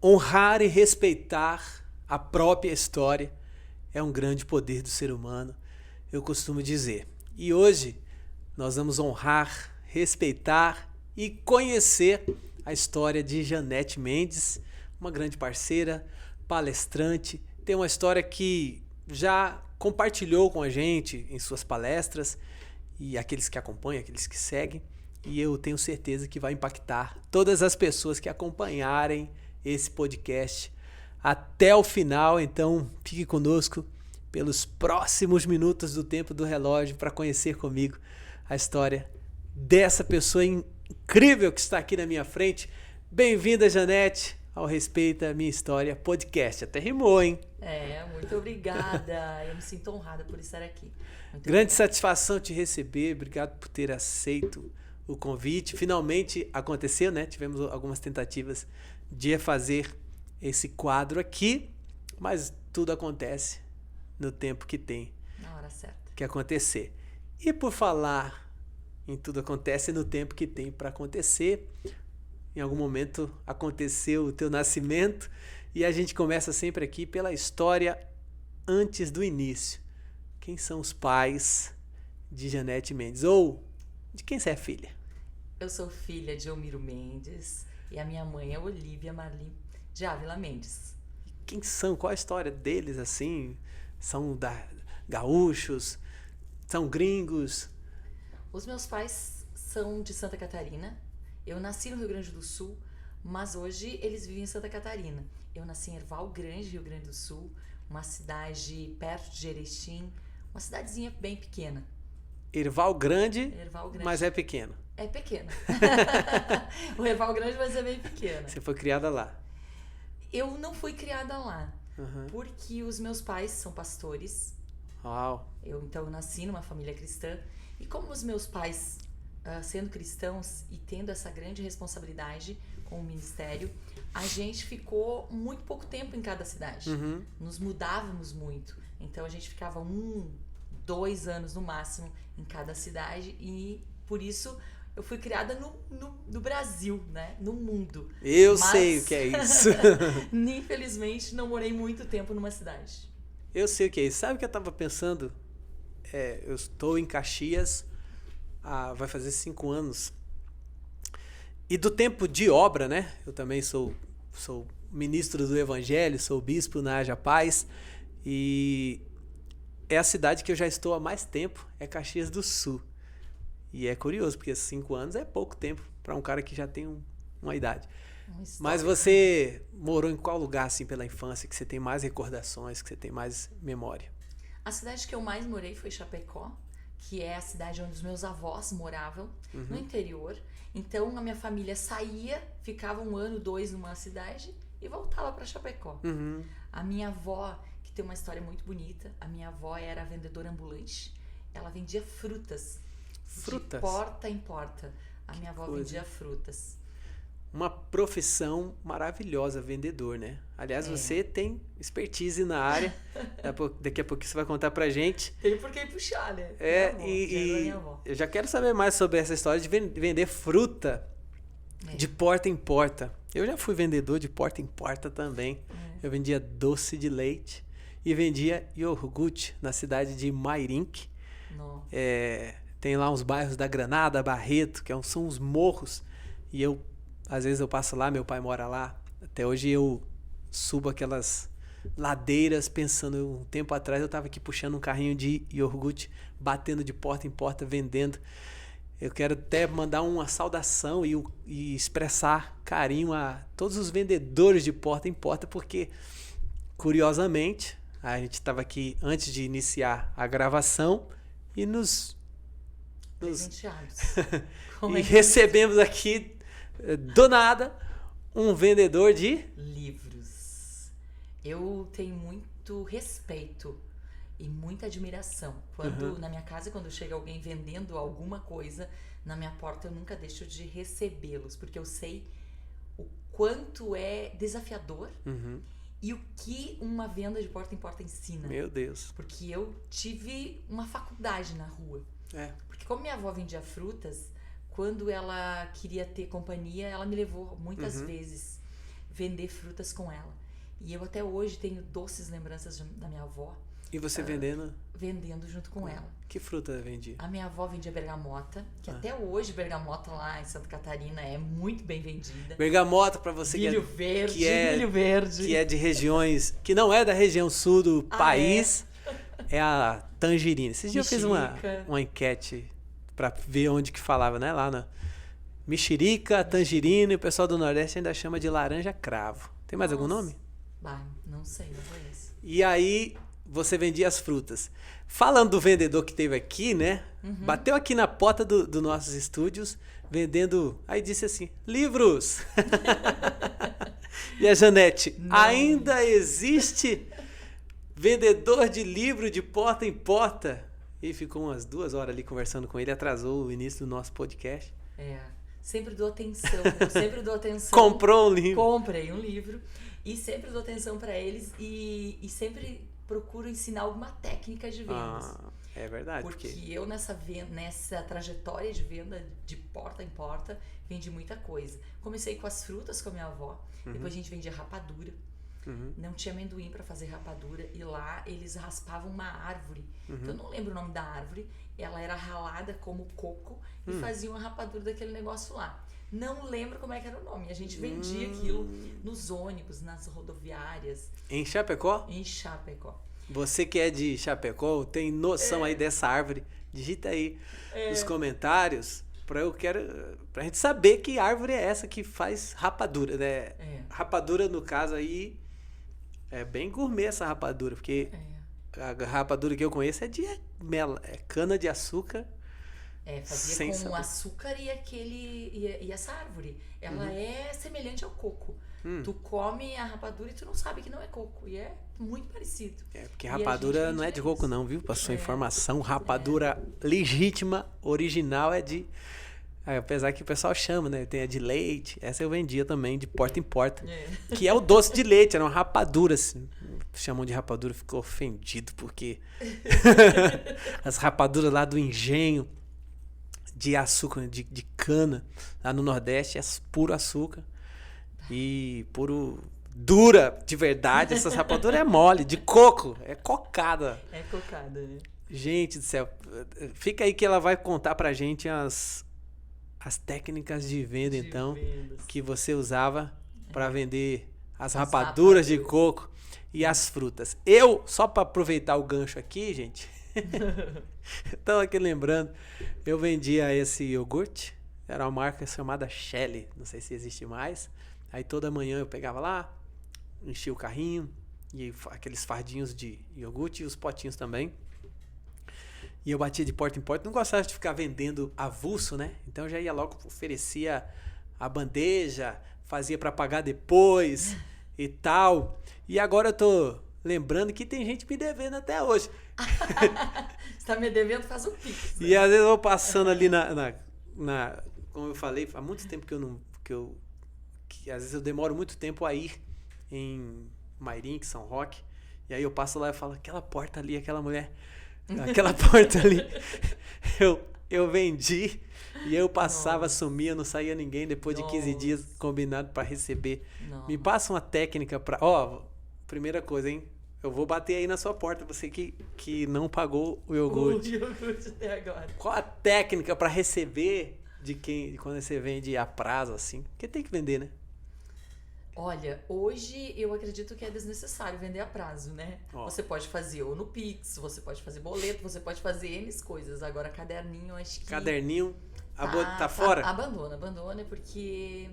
honrar e respeitar a própria história é um grande poder do ser humano, eu costumo dizer. E hoje nós vamos honrar, respeitar e conhecer a história de Janete Mendes, uma grande parceira, palestrante, tem uma história que já compartilhou com a gente em suas palestras, e aqueles que acompanham, aqueles que seguem, e eu tenho certeza que vai impactar todas as pessoas que acompanharem esse podcast até o final. Então fique conosco pelos próximos minutos do tempo do relógio para conhecer comigo a história dessa pessoa incrível que está aqui na minha frente. Bem-vinda, Janete, ao Respeita a Minha História podcast. Até rimou, hein? Muito obrigada. Eu me sinto honrada por estar aqui. Grande satisfação te receber. Obrigado por ter aceito o convite. Finalmente aconteceu, né? Tivemos algumas tentativas de fazer esse quadro aqui, mas tudo acontece no tempo que tem na hora certa que acontecer. E por falar em tudo acontece no tempo que tem para acontecer, em algum momento aconteceu o teu nascimento e a gente começa sempre aqui pela história antes do início. Quem são os pais de Janete Mendes? Ou de quem você é filha? Eu sou filha de Elmiro Mendes e a minha mãe é Olívia Marli de Ávila Mendes. Quem são? Qual a história deles, assim? São gaúchos? São gringos? Os meus pais são de Santa Catarina. Eu nasci no Rio Grande do Sul, mas hoje eles vivem em Santa Catarina. Eu nasci em Erval Grande, Rio Grande do Sul, uma cidade perto de Erechim, uma cidadezinha bem pequena. Erval Grande, mas é pequeno. É pequena. O Erval Grande, mas é bem pequena. Você foi criada lá? Eu não fui criada lá, porque os meus pais são pastores. Uau. Eu nasci numa família cristã. E como os meus pais, sendo cristãos e tendo essa grande responsabilidade com o ministério, a gente ficou muito pouco tempo em cada cidade. Nos mudávamos muito. Então a gente ficava 2 anos no máximo em cada cidade e por isso eu fui criada no Brasil, né? No mundo. Mas sei o que é isso. Infelizmente não morei muito tempo numa cidade. Eu sei o que é isso. Sabe o que eu estava pensando? Eu estou em Caxias vai fazer 5 anos. E do tempo de obra, né? Eu também sou ministro do Evangelho, sou bispo na Haja Paz. E é a cidade que eu já estou há mais tempo, é Caxias do Sul. E é curioso, porque 5 anos é pouco tempo para um cara que já tem uma idade. Mas você morou em qual lugar, assim, pela infância, que você tem mais recordações, que você tem mais memória? A cidade que eu mais morei foi Chapecó, que é a cidade onde os meus avós moravam, no interior. Então, a minha família saía, ficava 1 ano, 2 numa cidade e voltava para Chapecó. A minha avó, que tem uma história muito bonita, a minha avó era vendedora ambulante. Ela vendia frutas. De porta em porta. A minha avó vendia frutas. Uma profissão maravilhosa, vendedor, né? Aliás, você tem expertise na área. Daqui a pouco você vai contar pra gente. Tem por que puxar, né? Minha avó. Eu já quero saber mais sobre essa história de vender fruta de porta em porta. Eu já fui vendedor de porta em porta também. Eu vendia doce de leite e vendia iogurte na cidade de Mairink. Tem lá uns bairros da Granada, Barreto, que são uns morros. E às vezes eu passo lá, meu pai mora lá. Até hoje eu subo aquelas ladeiras pensando, um tempo atrás eu estava aqui puxando um carrinho de iogurte, batendo de porta em porta, vendendo. Eu quero até mandar uma saudação e expressar carinho a todos os vendedores de porta em porta, porque, curiosamente, a gente estava aqui antes de iniciar a gravação e e recebemos aqui, do nada, um vendedor de livros. Eu tenho muito respeito e muita admiração. Na minha casa, quando chega alguém vendendo alguma coisa na minha porta, eu nunca deixo de recebê-los, porque eu sei o quanto é desafiador e o que uma venda de porta em porta ensina. Meu Deus. Porque eu tive uma faculdade na rua. Porque como minha avó vendia frutas, quando ela queria ter companhia, ela me levou muitas vezes vender frutas com ela. E eu até hoje tenho doces lembranças da minha avó. E você vendendo? Vendendo junto com ela. Que fruta vendia? A minha avó vendia bergamota, que até hoje bergamota lá em Santa Catarina é muito bem vendida. Bergamota, pra você milho verde, milho verde. Que é de regiões, que não é da região sul do país, é a tangerina. Esses dias eu fiz uma enquete pra ver onde que falava, né? Lá na mexerica, tangerina, e o pessoal do Nordeste ainda chama de laranja cravo. Tem mais algum nome? Não sei, não conheço. E aí você vendia as frutas. Falando do vendedor que teve aqui, né? Bateu aqui na porta dos nossos estúdios, vendendo. Aí disse assim: livros! E a Janete, ainda existe vendedor de livro de porta em porta? E ficou umas 2 horas ali conversando com ele, atrasou o início do nosso podcast. Sempre dou atenção, sempre dou atenção. Comprou um livro. Comprei um livro e sempre dou atenção para eles e sempre procuro ensinar alguma técnica de vendas. É verdade. Porque eu nessa trajetória de venda de porta em porta, vendi muita coisa. Comecei com as frutas com a minha avó, depois a gente vendia rapadura. Não tinha amendoim para fazer rapadura e lá eles raspavam uma árvore. Então, eu não lembro o nome da árvore. Ela era ralada como coco e faziam a rapadura daquele negócio lá. Não lembro como é que era o nome. A gente vendia aquilo nos ônibus, nas rodoviárias. Em Chapecó? Em Chapecó. Você que é de Chapecó, tem noção aí dessa árvore? Digita aí nos comentários pra gente saber que árvore é essa que faz rapadura, né? Rapadura, no caso aí, é bem gourmet essa rapadura, porque a rapadura que eu conheço é de cana de açúcar. Fazia com açúcar e essa árvore. Ela é semelhante ao coco. Tu come a rapadura e tu não sabe que não é coco. E é muito parecido. Porque rapadura não é de coco não, viu? Pra sua informação, rapadura legítima, original é de... Apesar que o pessoal chama, né? Tem a de leite. Essa eu vendia também, de porta em porta. Que é o doce de leite, era uma rapadura, assim. Chamam de rapadura, ficou ofendido, porque as rapaduras lá do engenho de açúcar, de cana, lá no Nordeste, é puro açúcar. E puro... dura, de verdade. Essas rapaduras é mole, de coco. É cocada. É cocada, né? Gente do céu. Fica aí que ela vai contar pra gente as técnicas de venda, que você usava para vender as rapaduras de coco e as frutas. Eu, só para aproveitar o gancho aqui, gente, estava aqui lembrando, eu vendia esse iogurte, era uma marca chamada Shelly, não sei se existe mais. Aí toda manhã eu pegava lá, enchia o carrinho, e aqueles fardinhos de iogurte e os potinhos também. E eu batia de porta em porta. Não gostava de ficar vendendo avulso, né? Então eu já ia logo, oferecia a bandeja, fazia para pagar depois e tal. E agora eu tô lembrando que tem gente me devendo até hoje. Você tá me devendo, faz um pix. Né? E às vezes eu vou passando ali como eu falei, há muito tempo que às vezes eu demoro muito tempo a ir em Mairink, São Roque. E aí eu passo lá e falo, aquela porta ali, aquela mulher... Aquela porta ali, eu vendi e eu passava, sumia, não saía ninguém depois de 15 dias combinado para receber. Me passa uma técnica para... primeira coisa, hein? Eu vou bater aí na sua porta, você que não pagou o iogurte. O iogurte até agora. Qual a técnica para receber de quando você vende a prazo, assim? Porque tem que vender, né? Olha, hoje eu acredito que é desnecessário vender a prazo, né? Você pode fazer ou no Pix, você pode fazer boleto, você pode fazer N coisas. Agora, caderninho, acho que... Caderninho, tá fora? Abandona, porque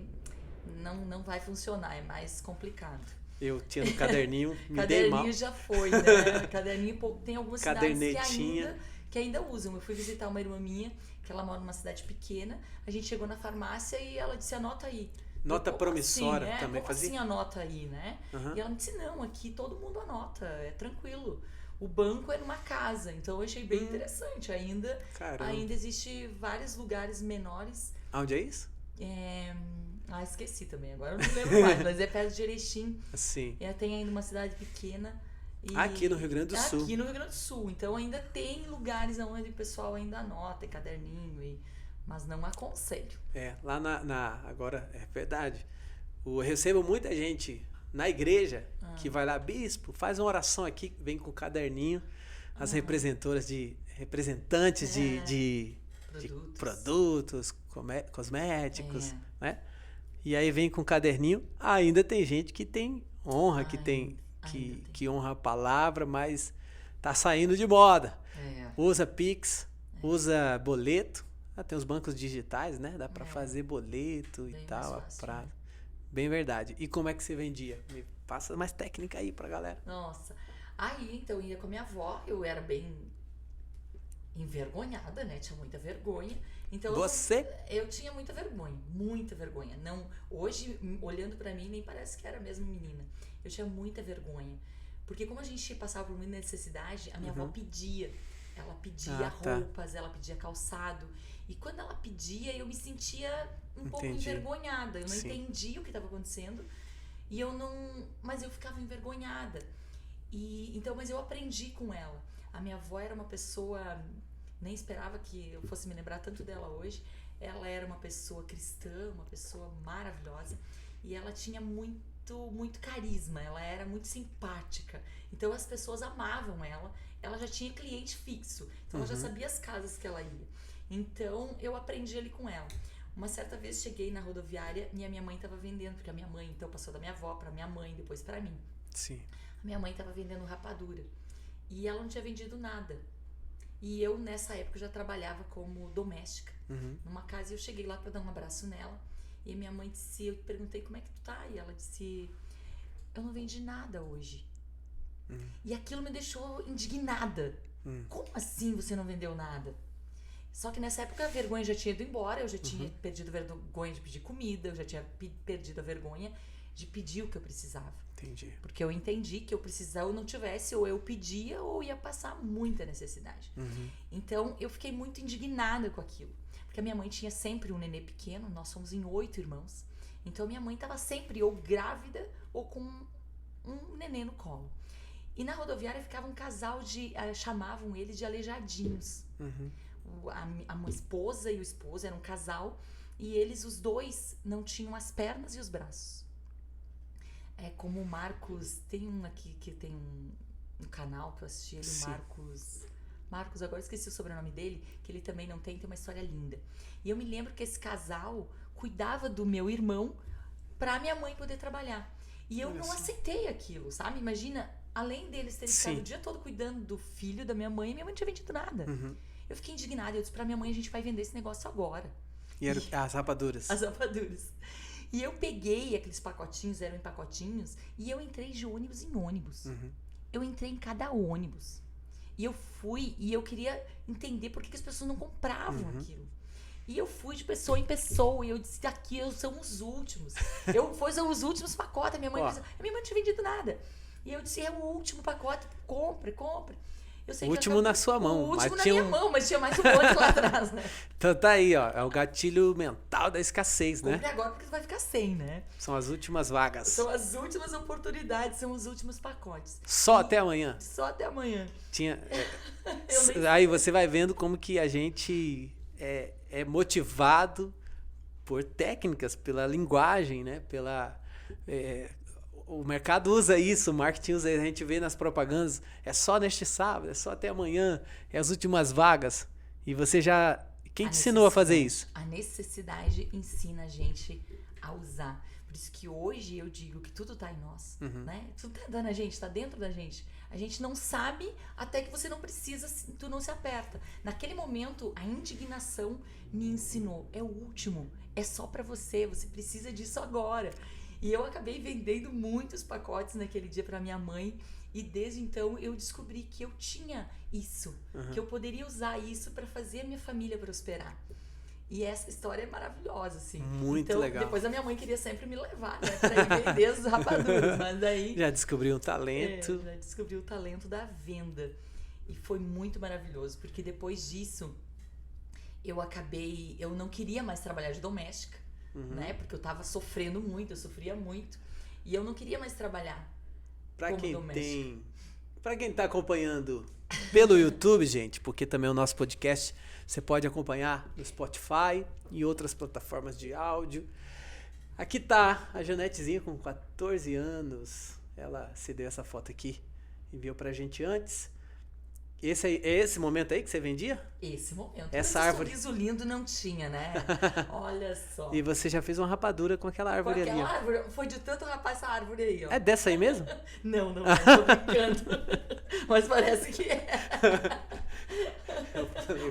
não vai funcionar, é mais complicado. Eu tinha no caderninho, me dei mal. Caderninho já foi, né? Caderninho, tem algumas cidades que ainda usam. Eu fui visitar uma irmã minha, que ela mora numa cidade pequena. A gente chegou na farmácia e ela disse, anota aí. Nota promissória assim, também fazia? Assim anota aí, né? E ela me disse, não, aqui todo mundo anota, é tranquilo. O banco é numa casa, então eu achei bem interessante. Ainda existe vários lugares menores. Onde é isso? Esqueci também, agora eu não lembro mais, mas é perto de Erechim. Sim. Tem ainda uma cidade pequena. Aqui no Rio Grande do Sul. Aqui no Rio Grande do Sul, então ainda tem lugares onde o pessoal ainda anota, caderninho mas não aconselho. Lá agora, é verdade, Eu recebo muita gente na igreja que vai lá, bispo, faz uma oração aqui, vem com o caderninho, as representantes de produtos cosméticos, né? E aí vem com o caderninho. Ainda tem gente que tem honra, que honra a palavra, mas tá saindo de moda. Usa Pix, usa boleto. Tem os bancos digitais, né? Dá para fazer boleto e tal, a prazo. Bem verdade. E como é que você vendia? Me passa mais técnica aí pra galera. Nossa. Aí, então, ia com a minha avó. Eu era bem envergonhada, né? Tinha muita vergonha. Então, eu tinha muita vergonha. Muita vergonha. Não, hoje, olhando pra mim, nem parece que era a mesma menina. Eu tinha muita vergonha. Porque como a gente passava por muita necessidade, a minha avó pedia. Ela pedia roupas, ela pedia calçado. E quando ela pedia, eu me sentia um pouco envergonhada. Eu não entendia o que estava acontecendo. E eu não... Mas eu ficava envergonhada. Então, mas eu aprendi com ela. A minha avó era uma pessoa... Nem esperava que eu fosse me lembrar tanto dela hoje. Ela era uma pessoa cristã, uma pessoa maravilhosa. E ela tinha muito carisma. Ela era muito simpática. Então, as pessoas amavam ela. Ela já tinha cliente fixo. Então, ela já sabia as casas que ela ia. Então, eu aprendi ali com ela. Uma certa vez, cheguei na rodoviária e a minha mãe estava vendendo. Porque a minha mãe, então, passou da minha avó para minha mãe, depois para mim. Sim. A minha mãe estava vendendo rapadura. E ela não tinha vendido nada. E eu, nessa época, já trabalhava como doméstica. Numa casa, eu cheguei lá para dar um abraço nela. E minha mãe disse, eu perguntei, como é que tu tá? E ela disse, eu não vendi nada hoje. E aquilo me deixou indignada. Como assim você não vendeu nada? Só que nessa época a vergonha já tinha ido embora. Eu já tinha perdido a vergonha de pedir comida. Eu já tinha perdido a vergonha de pedir o que eu precisava. Entendi. Porque eu entendi que eu precisava ou não tivesse, ou eu pedia ou ia passar muita necessidade. Então eu fiquei muito indignada com aquilo. Porque a minha mãe tinha sempre um nenê pequeno. Nós somos em 8 irmãos. Então minha mãe estava sempre ou grávida ou com um nenê no colo. E na rodoviária ficava um casal chamavam ele de aleijadinhos. A esposa e o esposo eram um casal. E eles, os dois, não tinham as pernas e os braços. É como o Marcos, tem um aqui que tem um canal que eu assisti ele, Marcos, agora eu esqueci o sobrenome dele, que ele também não tem uma história linda. E eu me lembro que esse casal cuidava do meu irmão pra minha mãe poder trabalhar. E eu não aceitei aquilo, sabe? Imagina, além deles terem ficado o dia todo cuidando do filho da minha mãe não tinha vendido nada. Eu fiquei indignada, eu disse pra minha mãe, a gente vai vender esse negócio agora. E eram as rapaduras. As rapaduras. E eu peguei aqueles pacotinhos, eram em pacotinhos, e eu entrei de ônibus em ônibus. Eu entrei em cada ônibus. E eu fui, e eu queria entender por que as pessoas não compravam aquilo. E eu fui de pessoa em pessoa, e eu disse, aqui são os últimos. Foram os últimos pacotes, a minha mãe não tinha vendido nada. E eu disse, é o último pacote, compre. Eu sei o último na sua mão. O último na minha mão, mas tinha mais um monte lá atrás, né? Então tá aí, ó. É o gatilho mental da escassez, né? Compre agora porque tu vai ficar sem, né? São as últimas vagas. São as últimas oportunidades, são os últimos pacotes. Só até amanhã. Só até amanhã. Aí você vai vendo como que a gente é motivado por técnicas, pela linguagem, né? O mercado usa isso, o marketing usa isso, a gente vê nas propagandas, é só neste sábado, é só até amanhã, é as últimas vagas. E você já... Quem te ensinou a fazer isso? A necessidade ensina a gente a usar. Por isso que hoje eu digo que tudo tá em nós, né? Tudo tá dando a gente, tá dentro da gente. A gente não sabe até que você não precisa, tu não se aperta. Naquele momento, a indignação me ensinou, é o último, é só pra você precisa disso agora. E eu acabei vendendo muitos pacotes naquele dia para minha mãe. E desde então eu descobri que eu tinha isso. Que eu poderia usar isso para fazer a minha família prosperar. E essa história é maravilhosa, assim. Muito legal. Depois a minha mãe queria sempre me levar, né? Pra ir vender as rapaduras. Mas daí... Já descobriu um talento. Já descobri o talento da venda. E foi muito maravilhoso. Porque depois disso, eu não queria mais trabalhar de doméstica. Né? Porque eu tava sofrendo muito, eu sofria muito. E eu não queria mais trabalhar como doméstica. Pra quem tá acompanhando pelo YouTube, gente, porque também o nosso podcast você pode acompanhar no Spotify e outras plataformas de áudio. Aqui tá a Janetezinha com 14 anos. Ela cedeu essa foto aqui, enviou pra gente antes. Esse aí, é esse momento aí que você vendia? Esse momento. Essa Mas árvore. sorriso lindo não tinha, né? Olha só. E você já fez uma rapadura com aquela Com árvore ali, aquela ó. árvore, foi de tanto rapar essa árvore aí, ó. É dessa aí mesmo? Não, não é, tô brincando. Mas parece que é.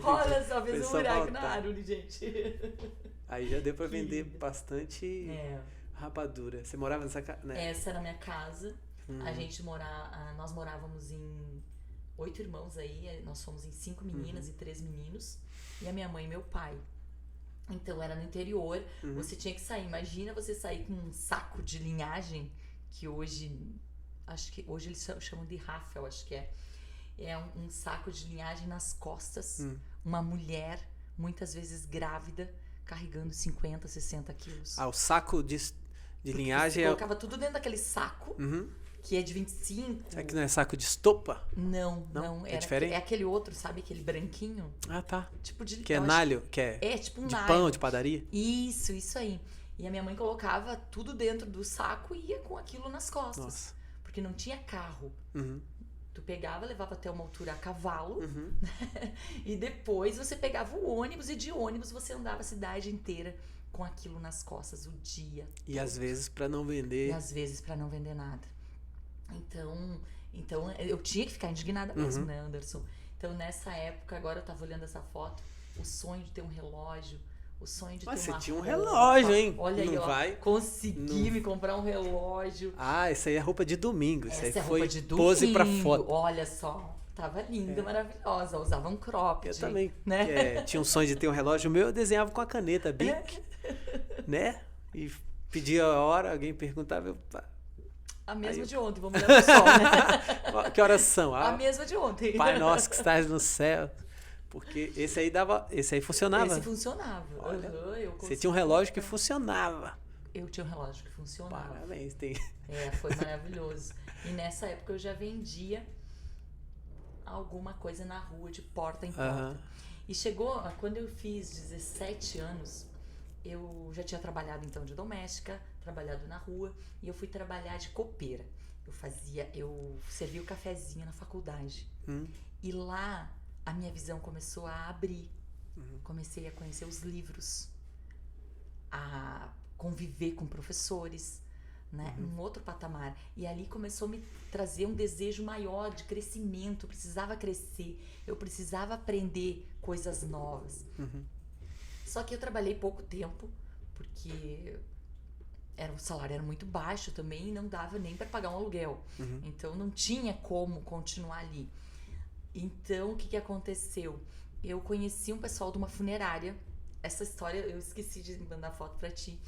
Olha só, fez um buraco na árvore, gente. Aí já deu pra Que vender lindo. bastante rapadura. Você morava nessa casa, né? Essa era a minha casa. Nós morávamos em 8 irmãos aí. Nós fomos em 5 meninas e 3 meninos. E a minha mãe e meu pai. Então era no interior. Você tinha que sair. Imagina você sair com um saco de linhagem, que hoje eles chamam de rafel, acho que é. É um saco de linhagem nas costas. Uma mulher, muitas vezes grávida, carregando 50, 60 quilos. Ah, o saco de linhagem Você colocava tudo dentro daquele saco, que é de 25. Será que não é saco de estopa? Não. É diferente? É aquele outro, sabe? Aquele branquinho. Ah, tá. Tipo de... Que é nalho? Que é tipo um de nalho. pão, de padaria? Isso aí. E a minha mãe colocava tudo dentro do saco e ia com aquilo nas costas. Nossa. Porque não tinha carro. Tu pegava, levava até uma altura a cavalo, e depois você pegava o ônibus, e de ônibus você andava a cidade inteira com aquilo nas costas o dia E todo. às vezes pra não vender. E às vezes pra não vender nada. Então eu tinha que ficar indignada mesmo, né, Anderson? Então nessa época, agora eu tava olhando essa foto, o sonho de ter um relógio, o sonho de ter Mas uma você tinha um roupa. relógio, hein? Olha Não aí, ó, vai? consegui me comprar um relógio. Ah, isso aí é roupa de domingo. Isso aí Essa é foi roupa de pose pra domingo. foto. Olha só, tava linda, maravilhosa. Usava um cropped. Eu também. Né? Tinha um sonho de ter um relógio. O meu eu desenhava com a caneta Bic, né? E pedia a hora, alguém perguntava. A mesma Aí de ontem, vamos olhar pro sol, né? Que horas são? A mesma de ontem. Pai nosso que estás no céu. Porque esse aí funcionava. Esse funcionava. Olha, eu você tinha um relógio que funcionava. Eu tinha um relógio que funcionava. Parabéns, tem. Foi maravilhoso. E nessa época eu já vendia alguma coisa na rua, de porta em porta. E chegou, quando eu fiz 17 anos, eu já tinha trabalhado então de doméstica, trabalhado na rua, e eu fui trabalhar de copeira. Eu servia o cafezinho na faculdade. E lá a minha visão começou a abrir. Comecei a conhecer os livros, a conviver com professores, né? Num outro patamar. E ali começou a me trazer um desejo maior de crescimento. Eu precisava crescer, eu precisava aprender coisas novas. Só que eu trabalhei pouco tempo, porque o salário era muito baixo também e não dava nem para pagar um aluguel. Então não tinha como continuar ali. Então o que aconteceu? Eu conheci um pessoal de uma funerária. Essa história eu esqueci de mandar foto para ti.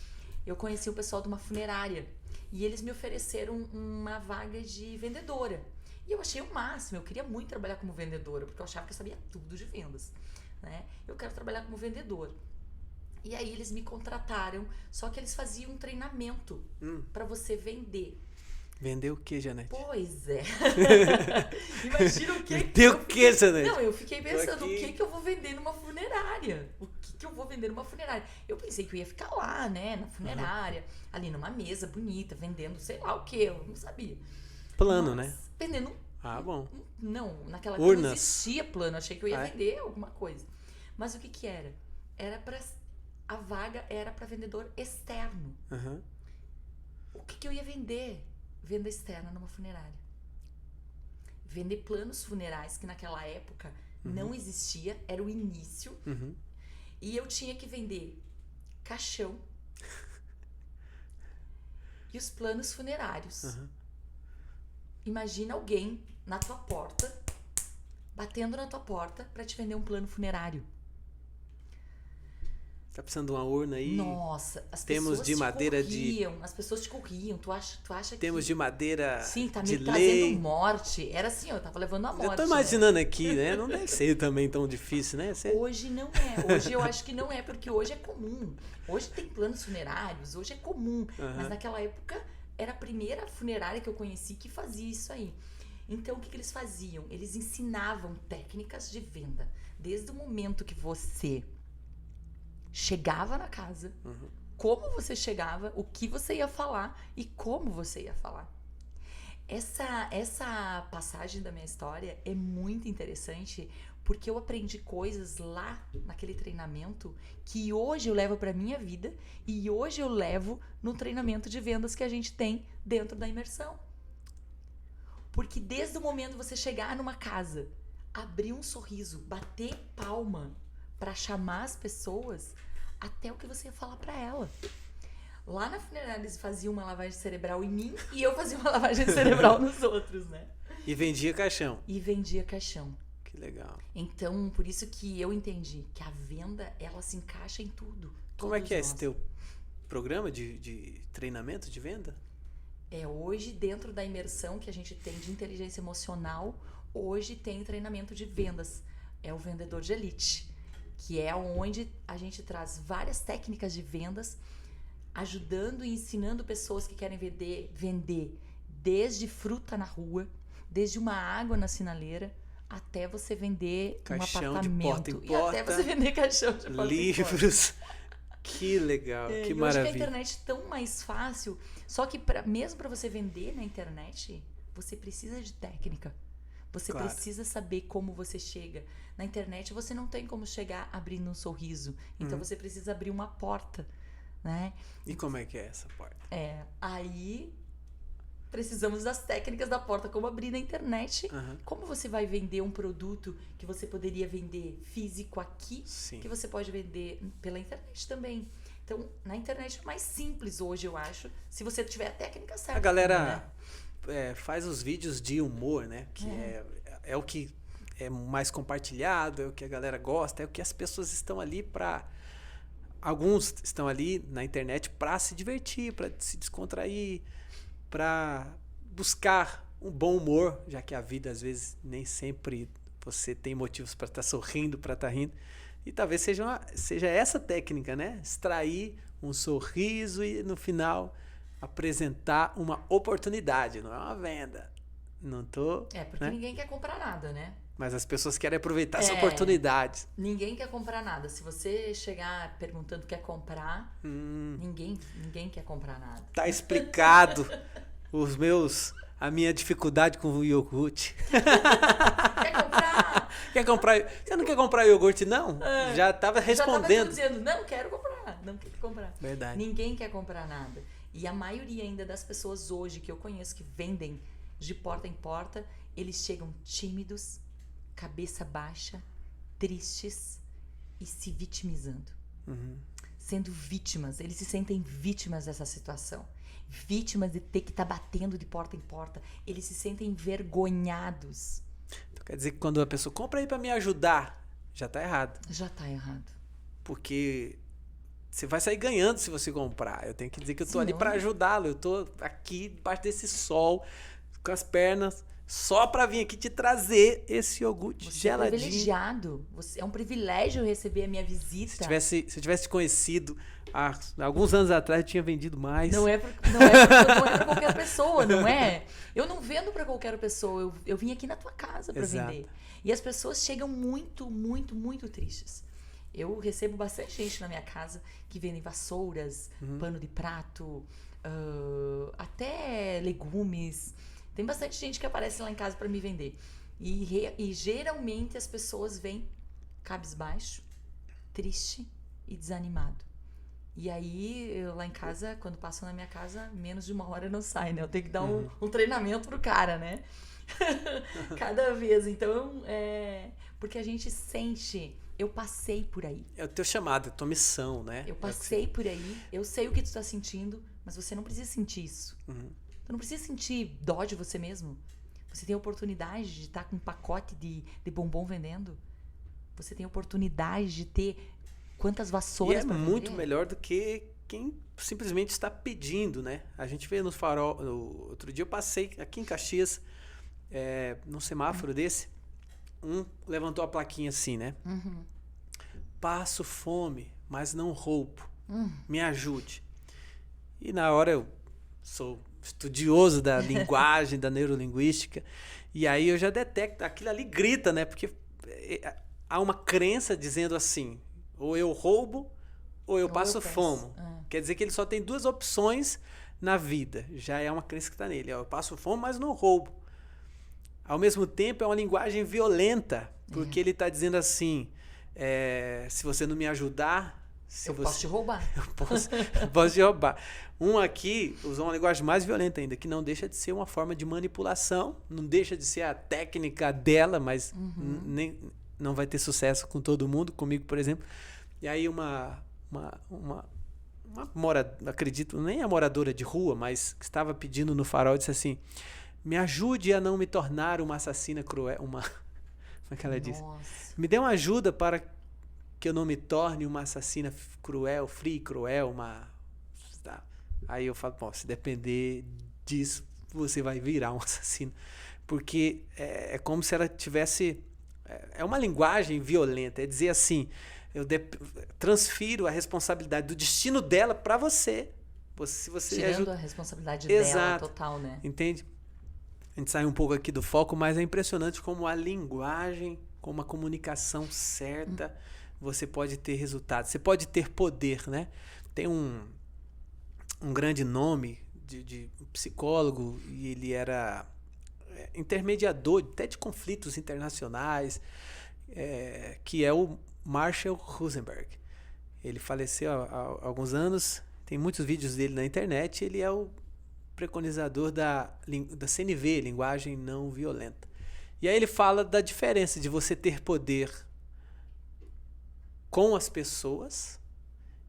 Eu conheci um pessoal de uma funerária e eles me ofereceram uma vaga de vendedora. E eu achei o máximo, eu queria muito trabalhar como vendedora, porque eu achava que eu sabia tudo de vendas, né? Eu quero trabalhar como vendedor. E aí eles me contrataram, só que eles faziam um treinamento para você vender. Vender o que, Janete? Pois é. Imagina o que... Vender o que, Janete? Não, eu fiquei pensando, o que eu vou vender numa funerária? O que eu vou vender numa funerária? Eu pensei que eu ia ficar lá, né, na funerária, ali numa mesa bonita, vendendo sei lá o que, eu não sabia. Plano, Mas, né? Vendendo... Ah, bom. Não, naquela época Urnas. não existia plano, achei que eu ia vender alguma coisa. Mas o que era? A vaga era para vendedor externo. O que eu ia vender? Venda externa numa funerária. Vender planos funerais, que naquela época não existia, era o início. E eu tinha que vender caixão e os planos funerários. Imagina alguém na tua porta, batendo na tua porta para te vender um plano funerário. Tá precisando de uma urna aí? Nossa, as Temos pessoas de madeira corriam, as pessoas te corriam. Tu acha Temos que... de madeira Sim, tá de me lei. trazendo morte. Era assim, eu tava levando a morte. Eu tô imaginando aqui, né? Não deve ser também tão difícil, né? Hoje não é. Hoje eu acho que não é, porque hoje é comum. Hoje tem planos funerários, hoje é comum. Mas naquela época era a primeira funerária que eu conheci que fazia isso aí. Então o que eles faziam? Eles ensinavam técnicas de venda. Desde o momento que você chegava na casa, como você chegava, o que você ia falar e como você ia falar. Essa passagem da minha história é muito interessante porque eu aprendi coisas lá naquele treinamento que hoje eu levo para minha vida e hoje eu levo no treinamento de vendas que a gente tem dentro da imersão. Porque desde o momento de você chegar numa casa, abrir um sorriso, bater palma para chamar as pessoas, até o que você ia falar para ela. Lá na funerária eles faziam uma lavagem cerebral em mim e eu fazia uma lavagem cerebral nos outros, né? E vendia caixão. E vendia caixão. Que legal. Então, por isso que eu entendi que a venda, ela se encaixa em tudo. Como é que é esse teu programa de treinamento de venda? Hoje, dentro da imersão que a gente tem de inteligência emocional, hoje tem treinamento de vendas. É o vendedor de elite, que é onde a gente traz várias técnicas de vendas, ajudando e ensinando pessoas que querem vender desde fruta na rua, desde uma água na sinaleira, até você vender caixão um apartamento. De porta em porta, e até você vender caixão de porta livros. Em porta. Que legal, que maravilha. Hoje a internet é tão mais fácil, só que mesmo para você vender na internet, você precisa de técnica. Você precisa saber como você chega. Na internet você não tem como chegar abrindo um sorriso. Então você precisa abrir uma porta, né? E como é que é essa porta? Aí precisamos das técnicas da porta, como abrir na internet. Como você vai vender um produto que você poderia vender físico aqui, Sim. que você pode vender pela internet também. Então, na internet é mais simples hoje, eu acho, se você tiver a técnica certa. A galera faz os vídeos de humor, né? Que é o que é mais compartilhado, é o que a galera gosta, é o que as pessoas estão ali para... Alguns estão ali na internet para se divertir, para se descontrair, para buscar um bom humor, já que a vida às vezes nem sempre você tem motivos para estar sorrindo, para estar rindo. E talvez seja essa técnica, né? Extrair um sorriso e no final apresentar uma oportunidade, não é uma venda. Não tô, porque ninguém quer comprar nada, né? Mas as pessoas querem aproveitar essa oportunidade. Ninguém quer comprar nada. Se você chegar perguntando quer comprar, ninguém quer comprar nada. Tá explicado a minha dificuldade com o iogurte. Quer comprar? Quer comprar? Você não quer comprar iogurte, não? Já estava respondendo. Já estava dizendo, não quero comprar, não quero comprar. Verdade. Ninguém quer comprar nada. E a maioria ainda das pessoas hoje que eu conheço que vendem de porta em porta, eles chegam tímidos, cabeça baixa, tristes e se vitimizando. Sendo vítimas. Eles se sentem vítimas dessa situação. Vítimas de ter que estar batendo de porta em porta. Eles se sentem envergonhados. Então quer dizer que quando a pessoa compra aí para me ajudar, já tá errado. Já tá errado. Porque você vai sair ganhando se você comprar. Eu tenho que dizer que eu tô ali para ajudá-lo. Eu tô aqui debaixo desse sol, com as pernas, só para vir aqui te trazer esse iogurte geladinho. Você é privilegiado. É um privilégio receber a minha visita. Se eu tivesse te conhecido há alguns anos atrás, eu tinha vendido mais. Não é pra qualquer pessoa, não é? Eu não vendo para qualquer pessoa. Eu vim aqui na tua casa para vender. E as pessoas chegam muito, muito, muito tristes. Eu recebo bastante gente na minha casa que vendem vassouras, pano de prato, até legumes. Tem bastante gente que aparece lá em casa para me vender. E geralmente as pessoas vêm cabisbaixo, triste e desanimado. E aí, eu lá em casa, quando passam na minha casa, menos de uma hora não sai, né? Eu tenho que dar um treinamento pro cara, né? Cada vez. Então, porque a gente sente... Eu passei por aí. É o teu chamado, é a tua missão, né? Eu passei por aí, eu sei o que tu tá sentindo, mas você não precisa sentir isso. Tu não precisa sentir dó de você mesmo. Você tem a oportunidade de estar com um pacote de bombom vendendo. Você tem a oportunidade de ter quantas vassouras para vender. E é muito melhor do que quem simplesmente está pedindo, né? A gente vê no farol... Outro dia eu passei aqui em Caxias, num semáforo desse, levantou a plaquinha assim, né? Passo fome, mas não roubo. Me ajude. E na hora eu sou estudioso da linguagem, da neurolinguística, e aí eu já detecto, aquilo ali grita, né? Porque há uma crença dizendo assim, ou eu roubo, ou eu Ou passo eu peço. fome. Quer dizer que ele só tem duas opções na vida. Já é uma crença que está nele. Eu passo fome, mas não roubo. Ao mesmo tempo, é uma linguagem violenta, porque ele está dizendo assim, se você não me ajudar... Posso te roubar. Eu posso te roubar. Um aqui usou uma linguagem mais violenta ainda, que não deixa de ser uma forma de manipulação, não deixa de ser a técnica dela, mas não vai ter sucesso com todo mundo, comigo, por exemplo. E aí acredito, nem a moradora de rua, mas que estava pedindo no farol, disse assim, me ajude a não me tornar uma assassina cruel, como é que ela disse? Me dê uma ajuda para que eu não me torne uma assassina cruel, fria e cruel, Aí eu falo, se depender disso, você vai virar um assassino. Porque é como se ela tivesse... É uma linguagem violenta, é dizer assim, eu transfiro a responsabilidade do destino dela para você. Se você Tirando a responsabilidade dela total, né? Entende? A gente sai um pouco aqui do foco, mas é impressionante como a linguagem, como a comunicação certa, você pode ter resultados. Você pode ter poder, né? Tem um grande nome de psicólogo, e ele era intermediador até de conflitos internacionais, que é o Marshall Rosenberg. Ele faleceu há alguns anos, tem muitos vídeos dele na internet, ele é o preconizador da CNV, linguagem não violenta. E aí ele fala da diferença de você ter poder com as pessoas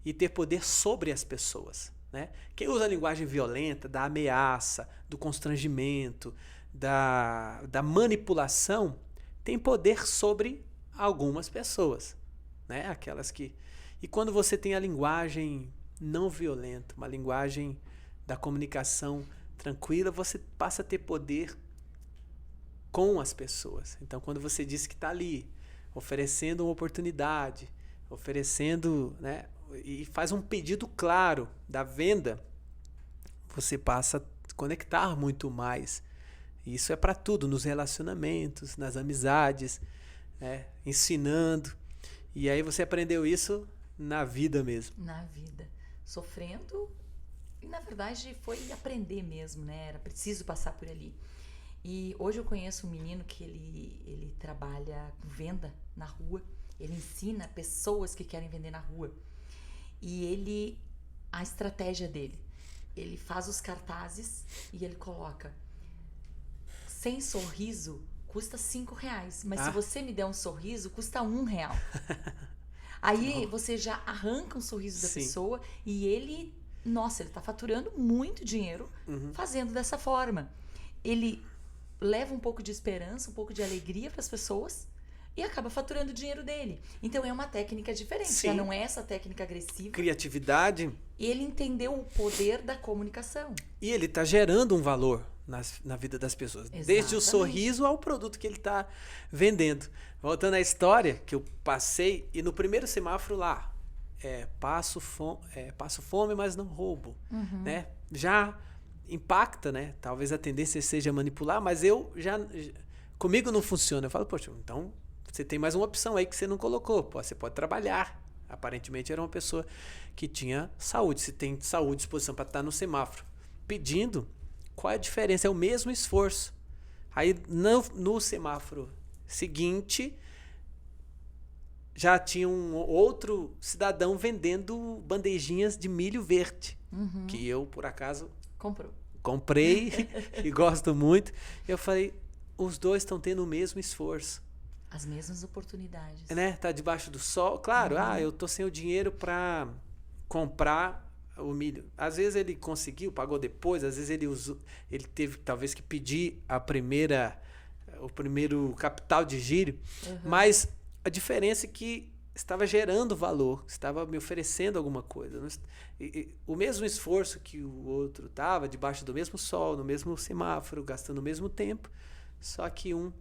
e ter poder sobre as pessoas. Né? Quem usa a linguagem violenta, da ameaça, do constrangimento, da manipulação, tem poder sobre algumas pessoas. Né? Aquelas que... E quando você tem a linguagem não violenta, uma linguagem da comunicação tranquila, você passa a ter poder com as pessoas. Então, quando você diz que está ali, oferecendo uma oportunidade, oferecendo, né, e faz um pedido claro da venda, você passa a conectar muito mais. E isso é para tudo, nos relacionamentos, nas amizades, né, ensinando. E aí você aprendeu isso na vida mesmo. Na vida. Sofrendo, e na verdade foi aprender mesmo, né? Era preciso passar por ali. E hoje eu conheço um menino que ele trabalha com venda na rua. Ele ensina pessoas que querem vender na rua. E a estratégia dele, ele faz os cartazes e ele coloca: sem sorriso custa R$5, mas se você me der um sorriso, custa R$1. Aí você já arranca um sorriso da pessoa e ele tá faturando muito dinheiro fazendo dessa forma. Ele leva um pouco de esperança, um pouco de alegria para as pessoas e acaba faturando o dinheiro dele. Então é uma técnica diferente, já não é essa técnica agressiva. Criatividade. E ele entendeu o poder da comunicação. E ele está gerando um valor na vida das pessoas. Exatamente. Desde o sorriso ao produto que ele está vendendo. Voltando à história que eu passei, e no primeiro semáforo lá, passo fome, mas não roubo. Né? Já impacta, né? Talvez a tendência seja manipular, mas comigo não funciona. Eu falo, poxa, então você tem mais uma opção aí que você não colocou. Você pode trabalhar. Aparentemente era uma pessoa que tinha saúde. Se tem saúde, disposição para estar no semáforo pedindo, qual é a diferença? É o mesmo esforço. Aí no semáforo seguinte, já tinha um outro cidadão vendendo bandejinhas de milho verde, que eu, por acaso, comprei e gosto muito. Eu falei, os dois estão tendo o mesmo esforço. As mesmas oportunidades. Né? Tá debaixo do sol. Claro, eu tô sem o dinheiro para comprar o milho. Às vezes ele conseguiu, pagou depois, às vezes ele teve talvez que pedir o primeiro capital de giro, mas a diferença é que estava gerando valor, estava me oferecendo alguma coisa. O mesmo esforço que o outro estava, debaixo do mesmo sol, no mesmo semáforo, gastando o mesmo tempo, só que um